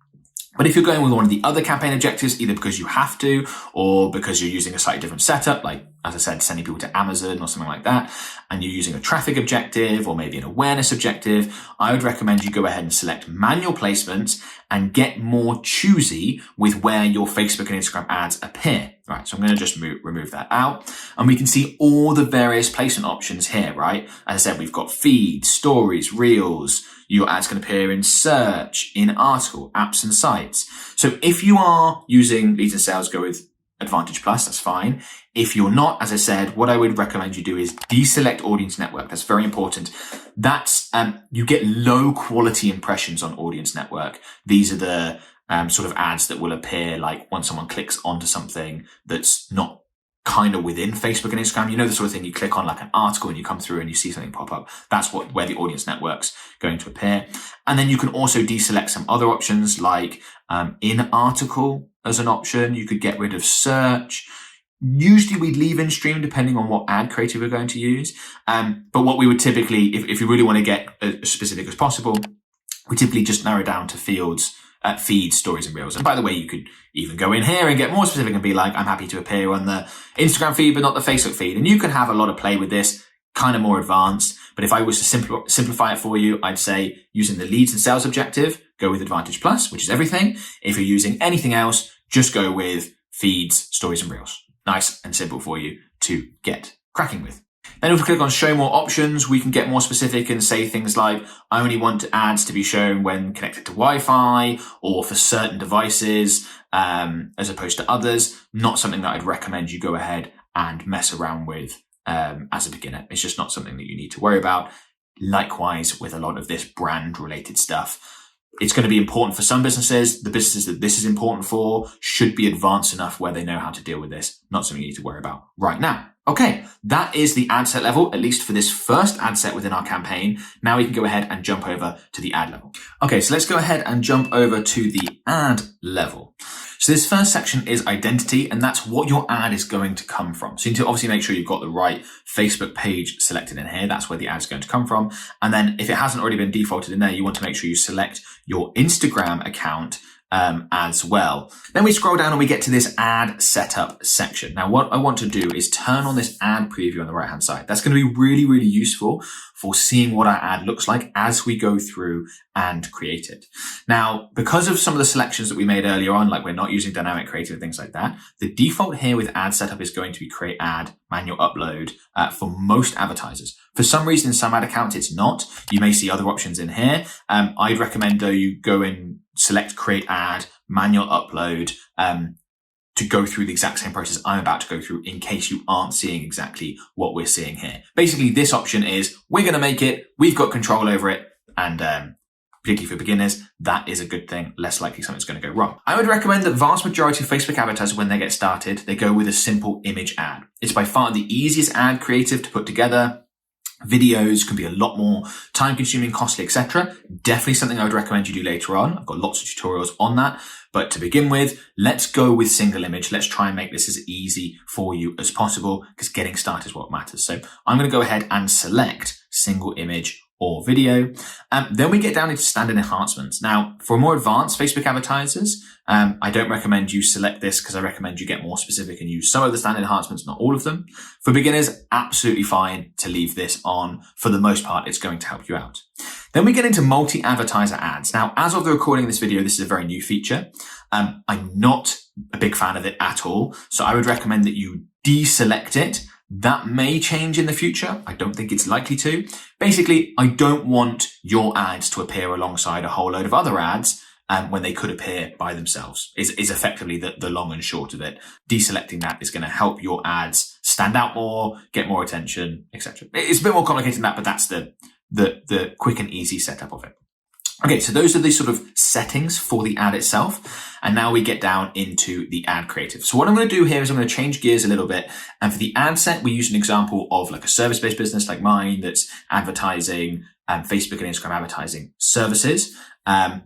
But if you're going with one of the other campaign objectives, either because you have to or because you're using a slightly different setup, like, as I said, sending people to Amazon or something like that, and you're using a traffic objective or maybe an awareness objective, I would recommend you go ahead and select manual placements and get more choosy with where your Facebook and Instagram ads appear. Right, so I'm going to just remove that out, and we can see all the various placement options here, right? As I said, we've got feed, stories, reels. Your ad's going to appear in search, in article, apps and sites. So if you are using leads and sales, go with Advantage Plus, that's fine. If you're not, as I said, what I would recommend you do is deselect audience network. That's very important. That's, you get low quality impressions on audience network. These are the sort of ads that will appear like when someone clicks onto something that's not kind of within Facebook and Instagram. The sort of thing you click on like an article and you come through and you see something pop up. That's where the audience network's going to appear. And then you can also deselect some other options like in article as an option. You could get rid of search. Usually we'd leave in stream depending on what ad creative we're going to use. But what we would typically, if you really want to get as specific as possible, we typically just narrow down to fields, feeds, stories and reels. And by the way, you could even go in here and get more specific and be like, I'm happy to appear on the Instagram feed, but not the Facebook feed. And you can have a lot of play with this, kind of more advanced. But if I was to simplify it for you, I'd say using the leads and sales objective, go with Advantage Plus, which is everything. If you're using anything else, just go with feeds, stories and reels. Nice and simple for you to get cracking with. Then if we click on show more options, we can get more specific and say things like, I only want ads to be shown when connected to Wi-Fi or for certain devices, as opposed to others. Not something that I'd recommend you go ahead and mess around with, as a beginner. It's just not something that you need to worry about. Likewise with a lot of this brand related stuff. It's going to be important for some businesses. The businesses that this is important for should be advanced enough where they know how to deal with this. Not something you need to worry about right now. Okay, that is the ad set level, at least for this first ad set within our campaign. Now we can go ahead and jump over to the ad level. Okay, so let's go ahead and jump over to the ad level. So this first section is identity, and that's what your ad is going to come from. So you need to obviously make sure you've got the right Facebook page selected in here. That's where the ad is going to come from. And then if it hasn't already been defaulted in there, you want to make sure you select your Instagram account as well. Then we scroll down and we get to this ad setup section. Now, what I want to do is turn on this ad preview on the right hand side. That's going to be really, really useful for seeing what our ad looks like as we go through and create it. Now, because of some of the selections that we made earlier on, like we're not using dynamic creative, things like that, the default here with ad setup is going to be create ad, manual upload for most advertisers. For some reason, in some ad accounts, it's not. You may see other options in here. I'd recommend though you go and select create ad, manual upload, to go through the exact same process I'm about to go through in case you aren't seeing exactly what we're seeing here. Basically, this option is we're going to make it, we've got control over it, and particularly for beginners, that is a good thing, less likely something's going to go wrong. I would recommend that vast majority of Facebook advertisers, when they get started, they go with a simple image ad. It's by far the easiest ad creative to put together. Videos can be a lot more time consuming, costly, etc. Definitely something I would recommend you do later on. I've got lots of tutorials on that. But to begin with, let's go with single image. Let's try and make this as easy for you as possible because getting started is what matters. So I'm going to go ahead and select single image or video. Then we get down into standard enhancements. Now, for more advanced Facebook advertisers, I don't recommend you select this because I recommend you get more specific and use some of the standard enhancements, not all of them. For beginners, absolutely fine to leave this on. For the most part, it's going to help you out. Then we get into multi-advertiser ads. Now, as of the recording of this video, this is a very new feature. I'm not a big fan of it at all. So I would recommend that you deselect it. That may change in the future. I don't think it's likely to. Basically, I don't want your ads to appear alongside a whole load of other ads when they could appear by themselves, is effectively the long and short of it. Deselecting that is going to help your ads stand out more, get more attention, etc. It's a bit more complicated than that, but that's the quick and easy setup of it. Okay, so those are the sort of settings for the ad itself. And now we get down into the ad creative. So what I'm going to do here is I'm going to change gears a little bit. And for the ad set, we use an example of like a service-based business like mine that's advertising Facebook and Instagram advertising services.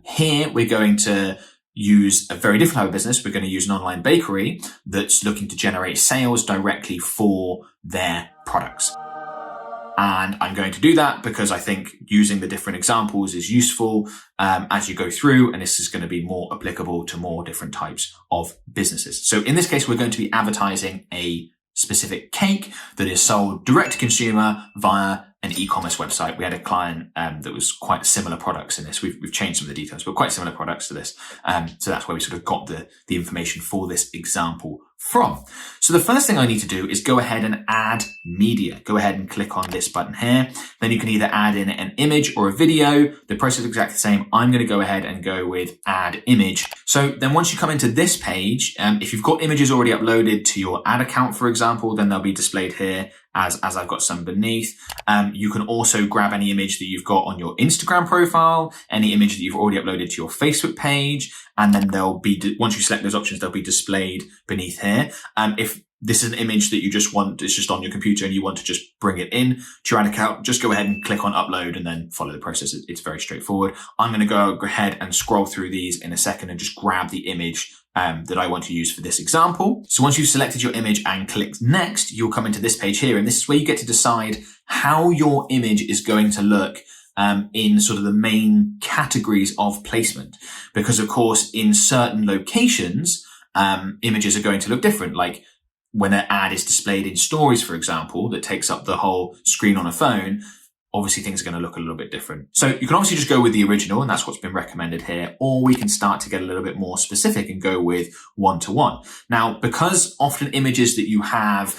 Here we're going to use a very different type of business. We're going to use an online bakery that's looking to generate sales directly for their products. And I'm going to do that because I think using the different examples is useful as you go through, and this is going to be more applicable to more different types of businesses. So in this case, we're going to be advertising a specific cake that is sold direct to consumer via an e-commerce website. We had a client that was quite similar products in this. We've changed some of the details, but quite similar products to this. So that's where we sort of got the information for this example from. So the first thing I need to do is go ahead and add media. Go ahead and click on this button here. Then you can either add in an image or a video. The process is exactly the same. I'm going to go ahead and go with add image. So then once you come into this page, if you've got images already uploaded to your ad account, for example, then they'll be displayed here as I've got some beneath. You can also grab any image that you've got on your Instagram profile, any image that you've already uploaded to your Facebook page, and then they'll be, once you select those options, they'll be displayed beneath here. If this is an image that you just want, it's just on your computer and you want to just bring it in to your ad account, just go ahead and click on upload and then follow the process. It's very straightforward. I'm going to go ahead and scroll through these in a second and just grab the image that I want to use for this example. So once you've selected your image and clicked next, you'll come into this page here. And this is where you get to decide how your image is going to look in sort of the main categories of placement. Because of course, in certain locations, images are going to look different. Like when an ad is displayed in stories, for example, that takes up the whole screen on a phone, obviously things are going to look a little bit different. So you can obviously just go with the original, and that's what's been recommended here, or we can start to get a little bit more specific and go with one-to-one. Now, because often images that you have,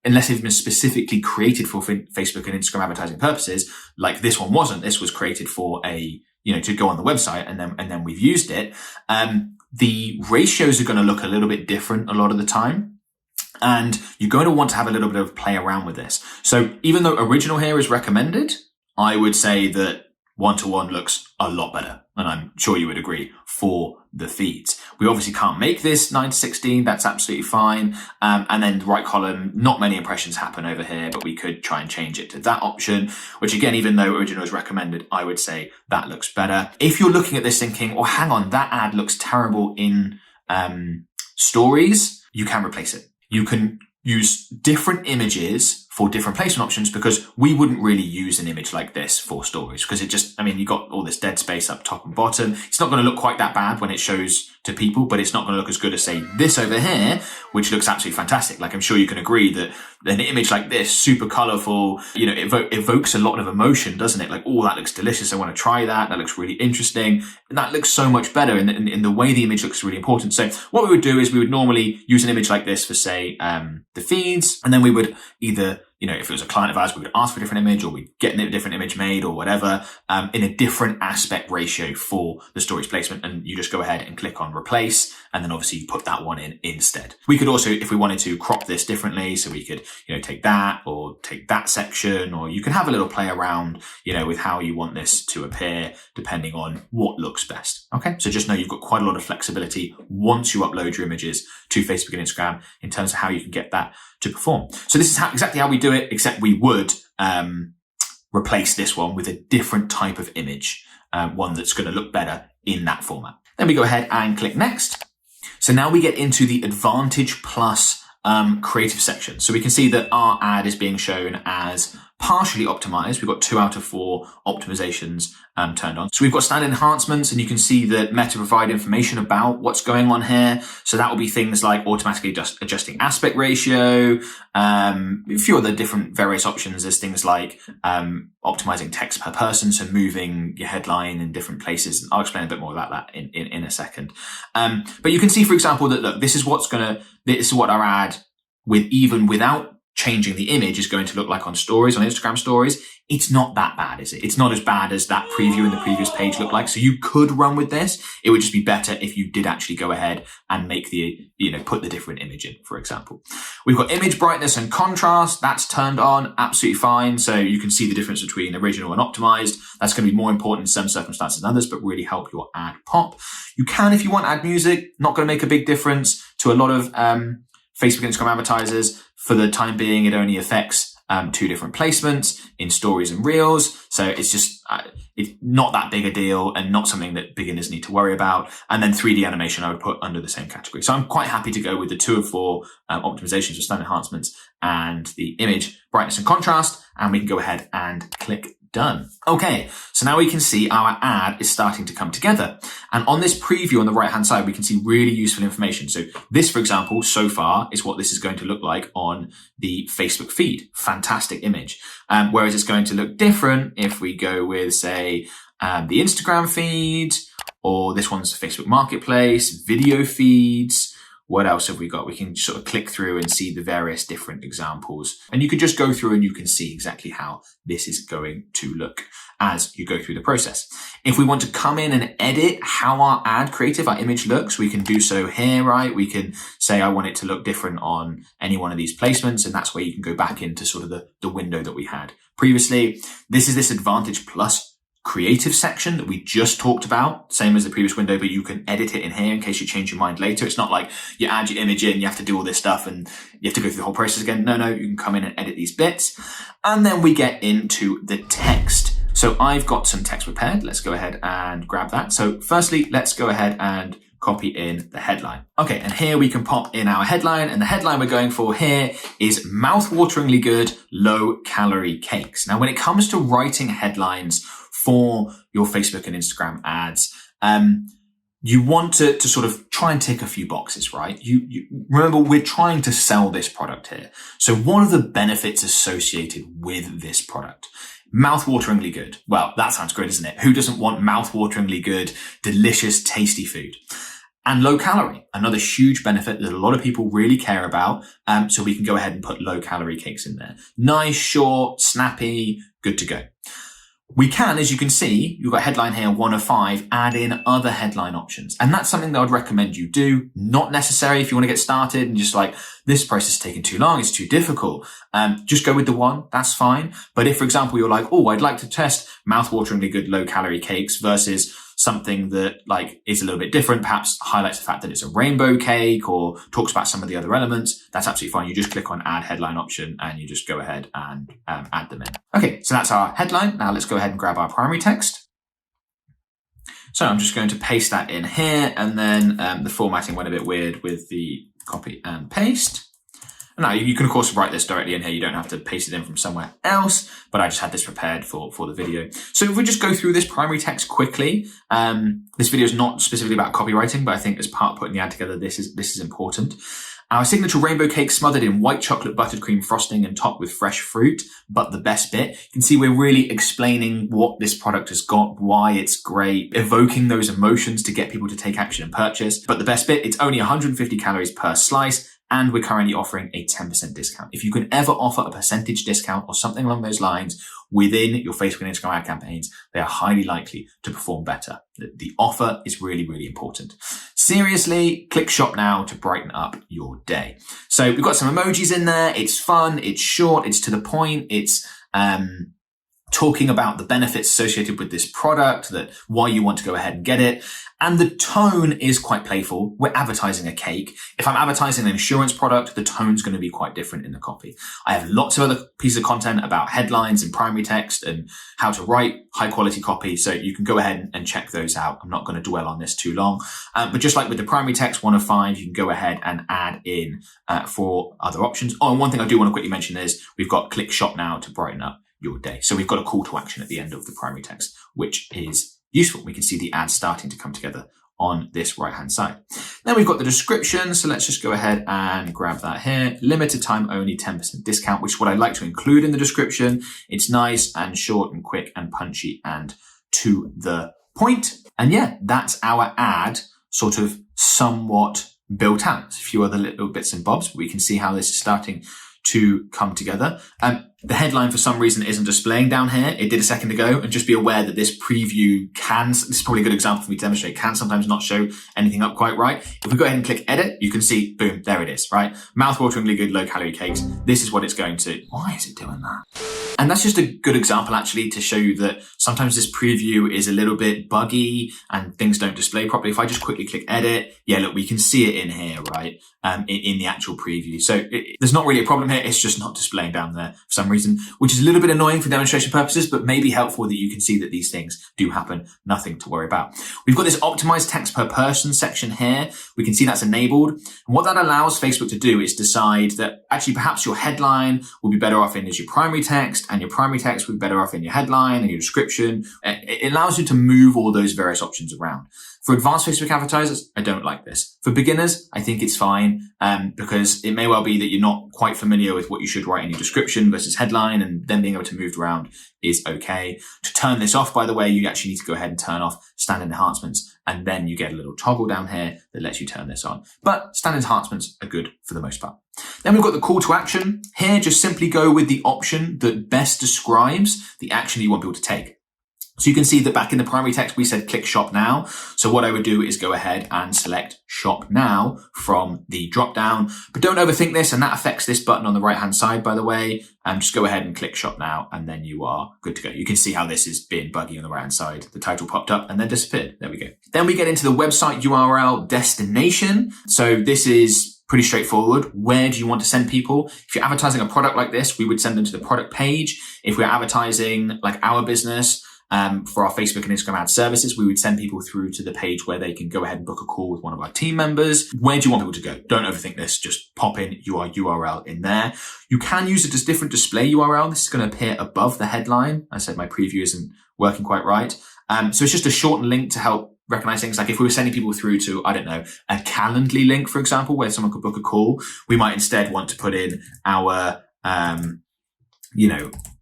unless they've been specifically created for Facebook and Instagram advertising purposes, like this one wasn't, this was created for to go on the website and then we've used it. The ratios are going to look a little bit different a lot of the time. And you're going to want to have a little bit of play around with this. So even though original here is recommended, I would say that one-to-one looks a lot better. and I'm sure you would agree, for the feeds. We obviously can't make this 9:16. That's absolutely fine. And then the right column, not many impressions happen over here, but we could try and change it to that option, which again, even though original is recommended, I would say that looks better. If you're looking at this thinking, oh, hang on, that ad looks terrible in stories, you can replace it. You can use different images for different placement options, because we wouldn't really use an image like this for stories, because it just, I mean, you got all this dead space up top and bottom. It's not going to look quite that bad when it shows to people, but it's not going to look as good as, say, this over here, which looks absolutely fantastic. Like, I'm sure you can agree that an image like this, super colorful, you know, evokes a lot of emotion, doesn't it? Like, oh, that looks delicious. I want to try that. That looks really interesting. And that looks so much better in the way the image looks really important. So what we would do is we would normally use an image like this for, say, the feeds, and then we would either, you know, if it was a client of ours, we would ask for a different image, or we'd get a different image made or whatever, in a different aspect ratio for the stories placement. And you just go ahead and click on replace. And then obviously you put that one in instead. We could also, if we wanted to, crop this differently. So we could, you know, take that or take that section, or you can have a little play around, you know, with how you want this to appear, depending on what looks best. Okay. So just know you've got quite a lot of flexibility once you upload your images to Facebook and Instagram in terms of how you can get that to perform. So this is exactly how we do it, except we would replace this one with a different type of image, one that's going to look better in that format. Then we go ahead and click next. So now we get into the Advantage Plus creative section. So we can see that our ad is being shown as partially optimized. We've got 2 out of 4 optimizations turned on. So we've got standard enhancements, and you can see that Meta provide information about what's going on here. So that will be things like automatically adjusting aspect ratio, a few other different various options. There's things like optimizing text per person, so moving your headline in different places. I'll explain a bit more about that in a second. But you can see, for example, that look, this is what our ad, even without changing the image, is going to look like on stories, on Instagram stories. It's not that bad, is it? It's not as bad as that preview in the previous page looked like. So you could run with this. It would just be better if you did actually go ahead and make put the different image in, for example. We've got image brightness and contrast. That's turned on, absolutely fine. So you can see the difference between original and optimized. That's going to be more important in some circumstances than others, but really help your ad pop. You can, if you want, add music. Not going to make a big difference to a lot of Facebook and Instagram advertisers. For the time being, it only affects 2 different placements in stories and reels. So it's just, it's not that big a deal, and not something that beginners need to worry about. And then 3D animation I would put under the same category. So I'm quite happy to go with the 2 of 4 optimizations or standard enhancements and the image brightness and contrast. And we can go ahead and click done. Okay, so now we can see our ad is starting to come together. And on this preview on the right-hand side, we can see really useful information. So this, for example, so far is what this is going to look like on the Facebook feed. Fantastic image. Whereas it's going to look different if we go with, say, the Instagram feed, or this one's the Facebook Marketplace, video feeds. What else have we got? We can sort of click through and see the various different examples. And you can just go through and you can see exactly how this is going to look as you go through the process. If we want to come in and edit how our ad creative, our image looks, we can do so here, right? We can say, I want it to look different on any one of these placements. And that's where you can go back into sort of the window that we had previously. This is this Advantage Plus creative section that we just talked about, same as the previous window, but you can edit it in here in case you change your mind later. It's not like you add your image in, you have to do all this stuff and you have to go through the whole process again. No, you can come in and edit these bits. And then we get into the text. So I've got some text prepared. Let's go ahead and grab that. So firstly, let's go ahead and copy in the headline. Okay, and here we can pop in our headline, and the headline we're going for here is mouth-wateringly good, low-calorie cakes. Now, when it comes to writing headlines for your Facebook and Instagram ads, you want to sort of try and tick a few boxes, right? You remember, we're trying to sell this product here. So what are the benefits associated with this product? Mouth-wateringly good. Well, that sounds great, isn't it? Who doesn't want mouth-wateringly good, delicious, tasty food? And low calorie, another huge benefit that a lot of people really care about. So we can go ahead and put low calorie cakes in there. Nice, short, snappy, good to go. We can, as you can see, you've got headline here, 1 of 5, add in other headline options. And that's something that I'd recommend you do. Not necessary if you want to get started and just like, this process is taking too long, it's too difficult. Just go with the 1, that's fine. But if, for example, you're like, oh, I'd like to test mouth-wateringly good low-calorie cakes versus something that like is a little bit different, perhaps highlights the fact that it's a rainbow cake or talks about some of the other elements, that's absolutely fine. You just click on add headline option and you just go ahead and add them in. Okay, so that's our headline. Now let's go ahead and grab our primary text. So I'm just going to paste that in here, and then the formatting went a bit weird with the copy and paste. Now you can of course write this directly in here. You don't have to paste it in from somewhere else, but I just had this prepared for the video. So if we just go through this primary text quickly, this video is not specifically about copywriting, but I think as part of putting the ad together, this is important. Our signature rainbow cake smothered in white chocolate buttered cream frosting and topped with fresh fruit. But the best bit, you can see we're really explaining what this product has got, why it's great, evoking those emotions to get people to take action and purchase. But the best bit, it's only 150 calories per slice, and we're currently offering a 10% discount. If you can ever offer a percentage discount or something along those lines within your Facebook and Instagram ad campaigns, they are highly likely to perform better. The offer is really, really important. Seriously, click shop now to brighten up your day. So we've got some emojis in there. It's fun. It's short. It's to the point. It's talking about the benefits associated with this product, that why you want to go ahead and get it. And the tone is quite playful. We're advertising a cake. If I'm advertising an insurance product, the tone's going to be quite different in the copy. I have lots of other pieces of content about headlines and primary text and how to write high quality copy. So you can go ahead and check those out. I'm not going to dwell on this too long. But just like with the primary text 1 of 5, you can go ahead and add in for other options. Oh, and one thing I do want to quickly mention is we've got click shop now to brighten up your day. So we've got a call to action at the end of the primary text, which is useful. We can see the ad starting to come together on this right-hand side. Then we've got the description. So let's just go ahead and grab that here. Limited time only 10% discount, which is what I like to include in the description. It's nice and short and quick and punchy and to the point. And yeah, that's our ad sort of somewhat built out. There's a few other little bits and bobs, but we can see how this is starting to come together. The headline for some reason isn't displaying down here. It did a second ago, and just be aware that this preview this is probably a good example for me to demonstrate, can sometimes not show anything up quite right. If we go ahead and click edit, you can see, boom, there it is, right? Mouth-wateringly good low calorie cakes. This is what it's going to. Why is it doing that? And that's just a good example actually to show you that sometimes this preview is a little bit buggy and things don't display properly. If I just quickly click edit, yeah, look, we can see it in here, right? In the actual preview. So there's not really a problem here. It's just not displaying down there for some reason, which is a little bit annoying for demonstration purposes, but maybe helpful that you can see that these things do happen. Nothing to worry about. We've got this optimized text per person section here. We can see that's enabled. And what that allows Facebook to do is decide that actually perhaps your headline will be better off in as your primary text, and your primary text will be better off in your headline and your description. It allows you to move all those various options around. For advanced Facebook advertisers, I don't like this. For beginners, I think it's fine, because it may well be that you're not quite familiar with what you should write in your description versus headline, and then being able to move around is okay. To turn this off, by the way, you actually need to go ahead and turn off standard enhancements, and then you get a little toggle down here that lets you turn this on. But standard enhancements are good for the most part. Then we've got the call to action. Here, just simply go with the option that best describes the action you want people to take. So you can see that back in the primary text, we said click shop now. So what I would do is go ahead and select shop now from the drop down, but don't overthink this. And that affects this button on the right hand side, by the way. Just go ahead and click shop now, and then you are good to go. You can see how this is being buggy on the right hand side. The title popped up and then disappeared. There we go. Then we get into the website URL destination. So this is pretty straightforward. Where do you want to send people? If you're advertising a product like this, we would send them to the product page. If we're advertising like our business, for our Facebook and Instagram ad services, we would send people through to the page where they can go ahead and book a call with one of our team members. Where do you want people to go? Don't overthink this. Just pop in your URL in there. You can use it as different display URL. This is going to appear above the headline. I said my preview isn't working quite right. So it's just a shortened link to help recognize things. Like if we were sending people through to, I don't know, a Calendly link, for example, where someone could book a call, we might instead want to put in our,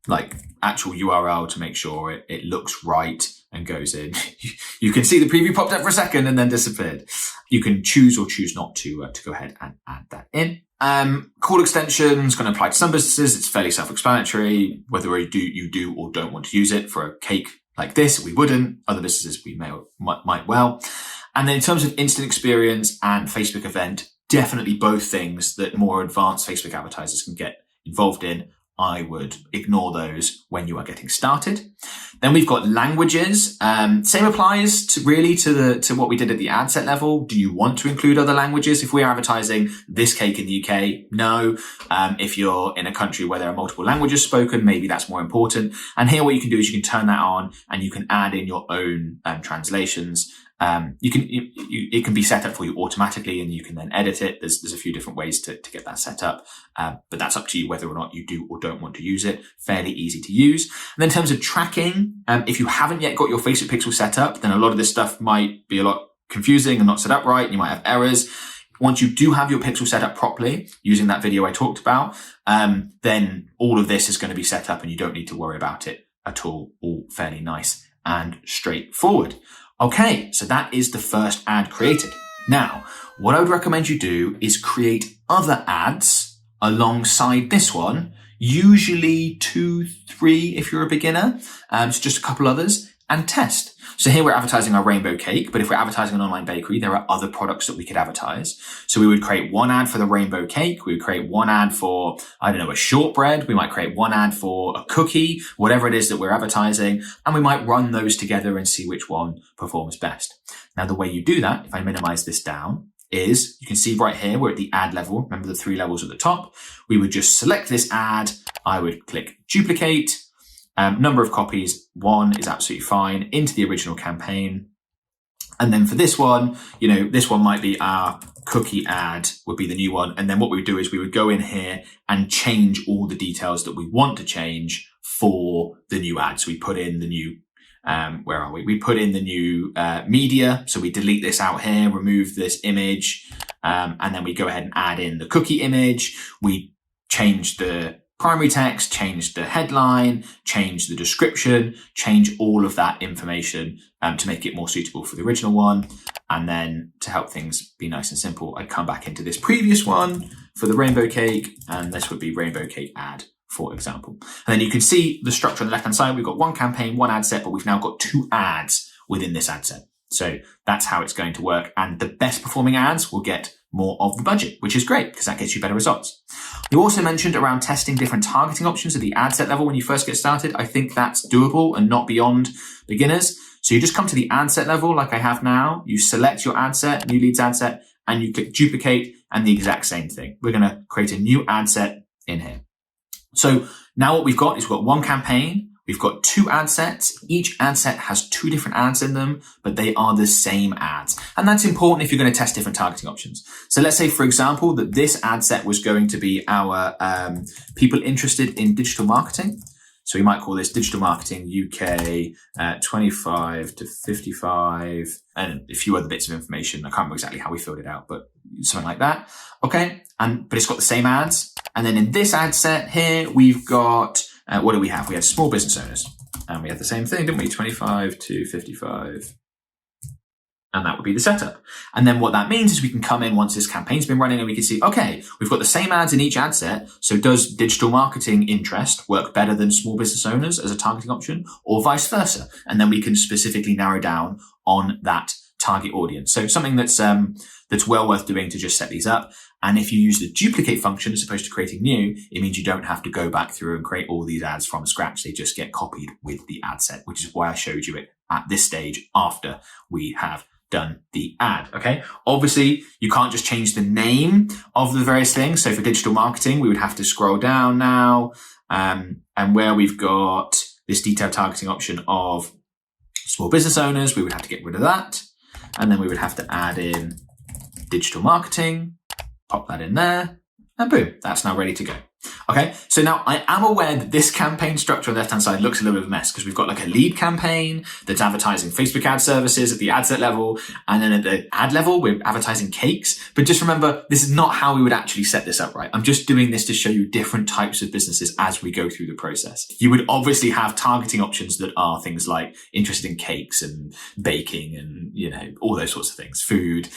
like actual URL to make sure it looks right and goes in. You can see the preview popped up for a second and then disappeared. You can choose or choose not to go ahead and add that in. Call extensions going to apply to some businesses. It's fairly self-explanatory. Whether you do or don't want to use it for a cake like this, we wouldn't. Other businesses we might well. And then in terms of instant experience and Facebook event, definitely both things that more advanced Facebook advertisers can get involved in I would ignore those when you are getting started. Then we've got languages. Same applies to what we did at the ad set level. Do you want to include other languages? If we're advertising this cake in the UK, no. If you're in a country where there are multiple languages spoken, maybe that's more important. And here what you can do is you can turn that on and you can add in your own translations. It can be set up for you automatically and you can then edit it. There's a few different ways to get that set up. But that's up to you whether or not you do or don't want to use it. Fairly easy to use. And then in terms of tracking, if you haven't yet got your Facebook pixel set up, then a lot of this stuff might be a lot confusing and not set up right. You might have errors. Once you do have your pixel set up properly, using that video I talked about, then all of this is going to be set up and you don't need to worry about it at all. All fairly nice and straightforward. Okay, so that is the first ad created. Now, what I would recommend you do is create other ads alongside this one, usually 2, 3 if you're a beginner, so just a couple others, and test. So here we're advertising our rainbow cake, but if we're advertising an online bakery, there are other products that we could advertise. So we would create one ad for the rainbow cake. We would create one ad for, a shortbread. We might create one ad for a cookie, whatever it is that we're advertising. And we might run those together and see which one performs best. Now, the way you do that, if I minimize this down, is you can see right here, we're at the ad level. Remember the 3 levels at the top. We would just select this ad. I would click duplicate. Number of copies, 1 is absolutely fine, into the original campaign. And then for this one, this one might be our cookie ad, would be the new one. And then what we would do is we would go in here and change all the details that we want to change for the new ad. So we put in the new, where are we? We put in the new media. So we delete this out here, remove this image, and then we go ahead and add in the cookie image. We change the primary text, change the headline, change the description, change all of that information to make it more suitable for the original one. And then to help things be nice and simple, I'd come back into this previous one for the rainbow cake, and this would be rainbow cake ad, for example. And then you can see the structure on the left-hand side. We've got one campaign, one ad set, but we've now got 2 ads within this ad set. So that's how it's going to work. And the best performing ads will get more of the budget, which is great because that gets you better results. You also mentioned around testing different targeting options at the ad set level when you first get started. I think that's doable and not beyond beginners. So you just come to the ad set level like I have now. You select your ad set, new leads ad set, and you click duplicate and the exact same thing. We're going to create a new ad set in here. So now what we've got is we've got one campaign. We've got 2 ad sets. Each ad set has 2 different ads in them, but they are the same ads. And that's important if you're going to test different targeting options. So let's say, for example, that this ad set was going to be our people interested in digital marketing. So we might call this digital marketing UK 25 to 55 and a few other bits of information. I can't remember exactly how we filled it out, but something like that. Okay. But it's got the same ads. And then in this ad set here, we've got, what do we have? We have small business owners and we had the same thing, didn't we? 25 to 55. And that would be the setup. And then what that means is we can come in once this campaign's been running and we can see, okay, we've got the same ads in each ad set. So does digital marketing interest work better than small business owners as a targeting option or vice versa? And then we can specifically narrow down on that target audience. So something that's well worth doing to just set these up. And if you use the duplicate function as opposed to creating new, it means you don't have to go back through and create all these ads from scratch. They just get copied with the ad set, which is why I showed you it at this stage after we have done the ad. Okay. Obviously, you can't just change the name of the various things. So for digital marketing, we would have to scroll down now. And where we've got this detailed targeting option of small business owners, we would have to get rid of that. And then we would have to add in digital marketing, pop that in there, and boom, that's now ready to go. Okay, so now I am aware that this campaign structure on the left-hand side looks a little bit of a mess because we've got like a lead campaign that's advertising Facebook ad services at the ad set level. And then at the ad level, we're advertising cakes. But just remember, this is not how we would actually set this up, right? I'm just doing this to show you different types of businesses as we go through the process. You would obviously have targeting options that are things like interested in cakes and baking and, all those sorts of things, food.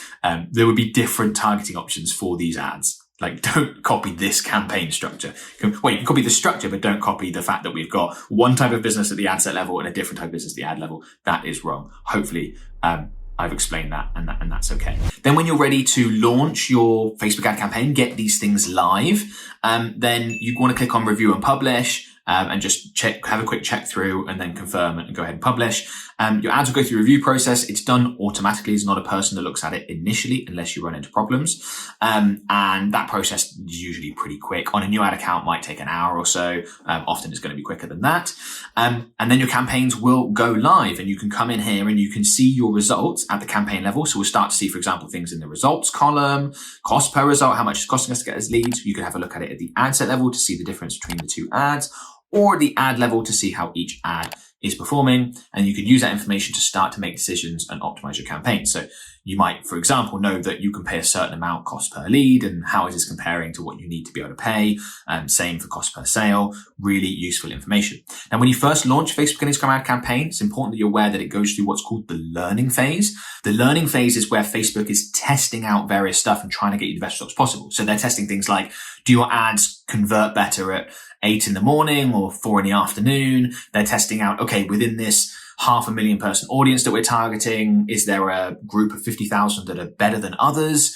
There would be different targeting options for these ads. Like, don't copy this campaign structure. Well, you can copy the structure, but don't copy the fact that we've got one type of business at the ad set level and a different type of business at the ad level. That is wrong. Hopefully, I've explained that and that's okay. Then when you're ready to launch your Facebook ad campaign, get these things live, then you want to click on review and publish. And just have a quick check through and then confirm and go ahead and publish. Your ads will go through the review process. It's done automatically. It's not a person that looks at it initially unless you run into problems. And that process is usually pretty quick. On a new ad account might take an hour or so. Often it's going to be quicker than that. And then your campaigns will go live and you can come in here and you can see your results at the campaign level. So we'll start to see, for example, things in the results column, cost per result, how much it's costing us to get as leads. You can have a look at it at the ad set level to see the difference between the two ads, or the ad level to see how each ad is performing. And you can use that information to start to make decisions and optimize your campaign. So you might, for example, know that you can pay a certain amount cost per lead and how is this comparing to what you need to be able to pay. Same for cost per sale, really useful information. Now, when you first launch Facebook and Instagram ad campaign, it's important that you're aware that it goes through what's called the learning phase. The learning phase is where Facebook is testing out various stuff and trying to get you the best results possible. So they're testing things like, do your ads convert better at 8 in the morning or 4 in the afternoon? They're testing out, okay, within this 500,000 person audience that we're targeting, is there a group of 50,000 that are better than others?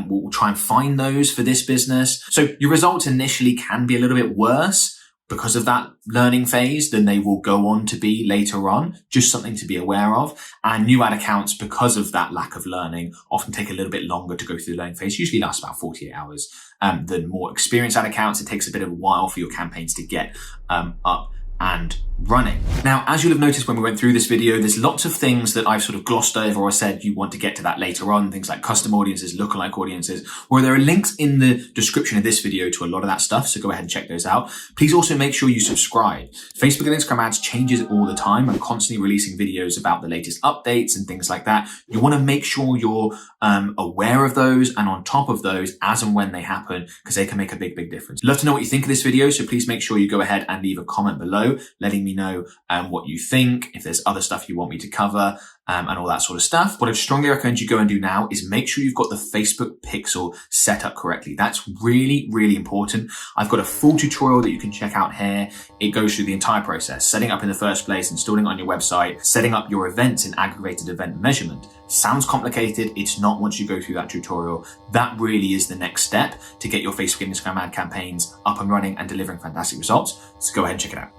We'll try and find those for this business. So your results initially can be a little bit worse because of that learning phase than they will go on to be later on. Just something to be aware of. And new ad accounts, because of that lack of learning, often take a little bit longer to go through the learning phase. Usually lasts about 48 hours. Than more experienced ad accounts, it takes a bit of a while for your campaigns to get up and running. Now, as you'll have noticed when we went through this video, there's lots of things that I've sort of glossed over or said you want to get to that later on, things like custom audiences, lookalike audiences, where there are links in the description of this video to a lot of that stuff, so go ahead and check those out. Please also make sure you subscribe. Facebook and Instagram ads changes all the time. I'm constantly releasing videos about the latest updates and things like that. You want to make sure you're aware of those and on top of those as and when they happen, because they can make a big, big difference. Love to know what you think of this video, so please make sure you go ahead and leave a comment below, letting me know what you think, if there's other stuff you want me to cover, and all that sort of stuff. What I'd strongly recommend you go and do now is make sure you've got the Facebook pixel set up correctly. That's really, really important. I've got a full tutorial that you can check out here. It goes through the entire process, setting up in the first place, installing it on your website, setting up your events in aggregated event measurement. Sounds complicated. It's not once you go through that tutorial. That really is the next step to get your Facebook and Instagram ad campaigns up and running and delivering fantastic results. So go ahead and check it out.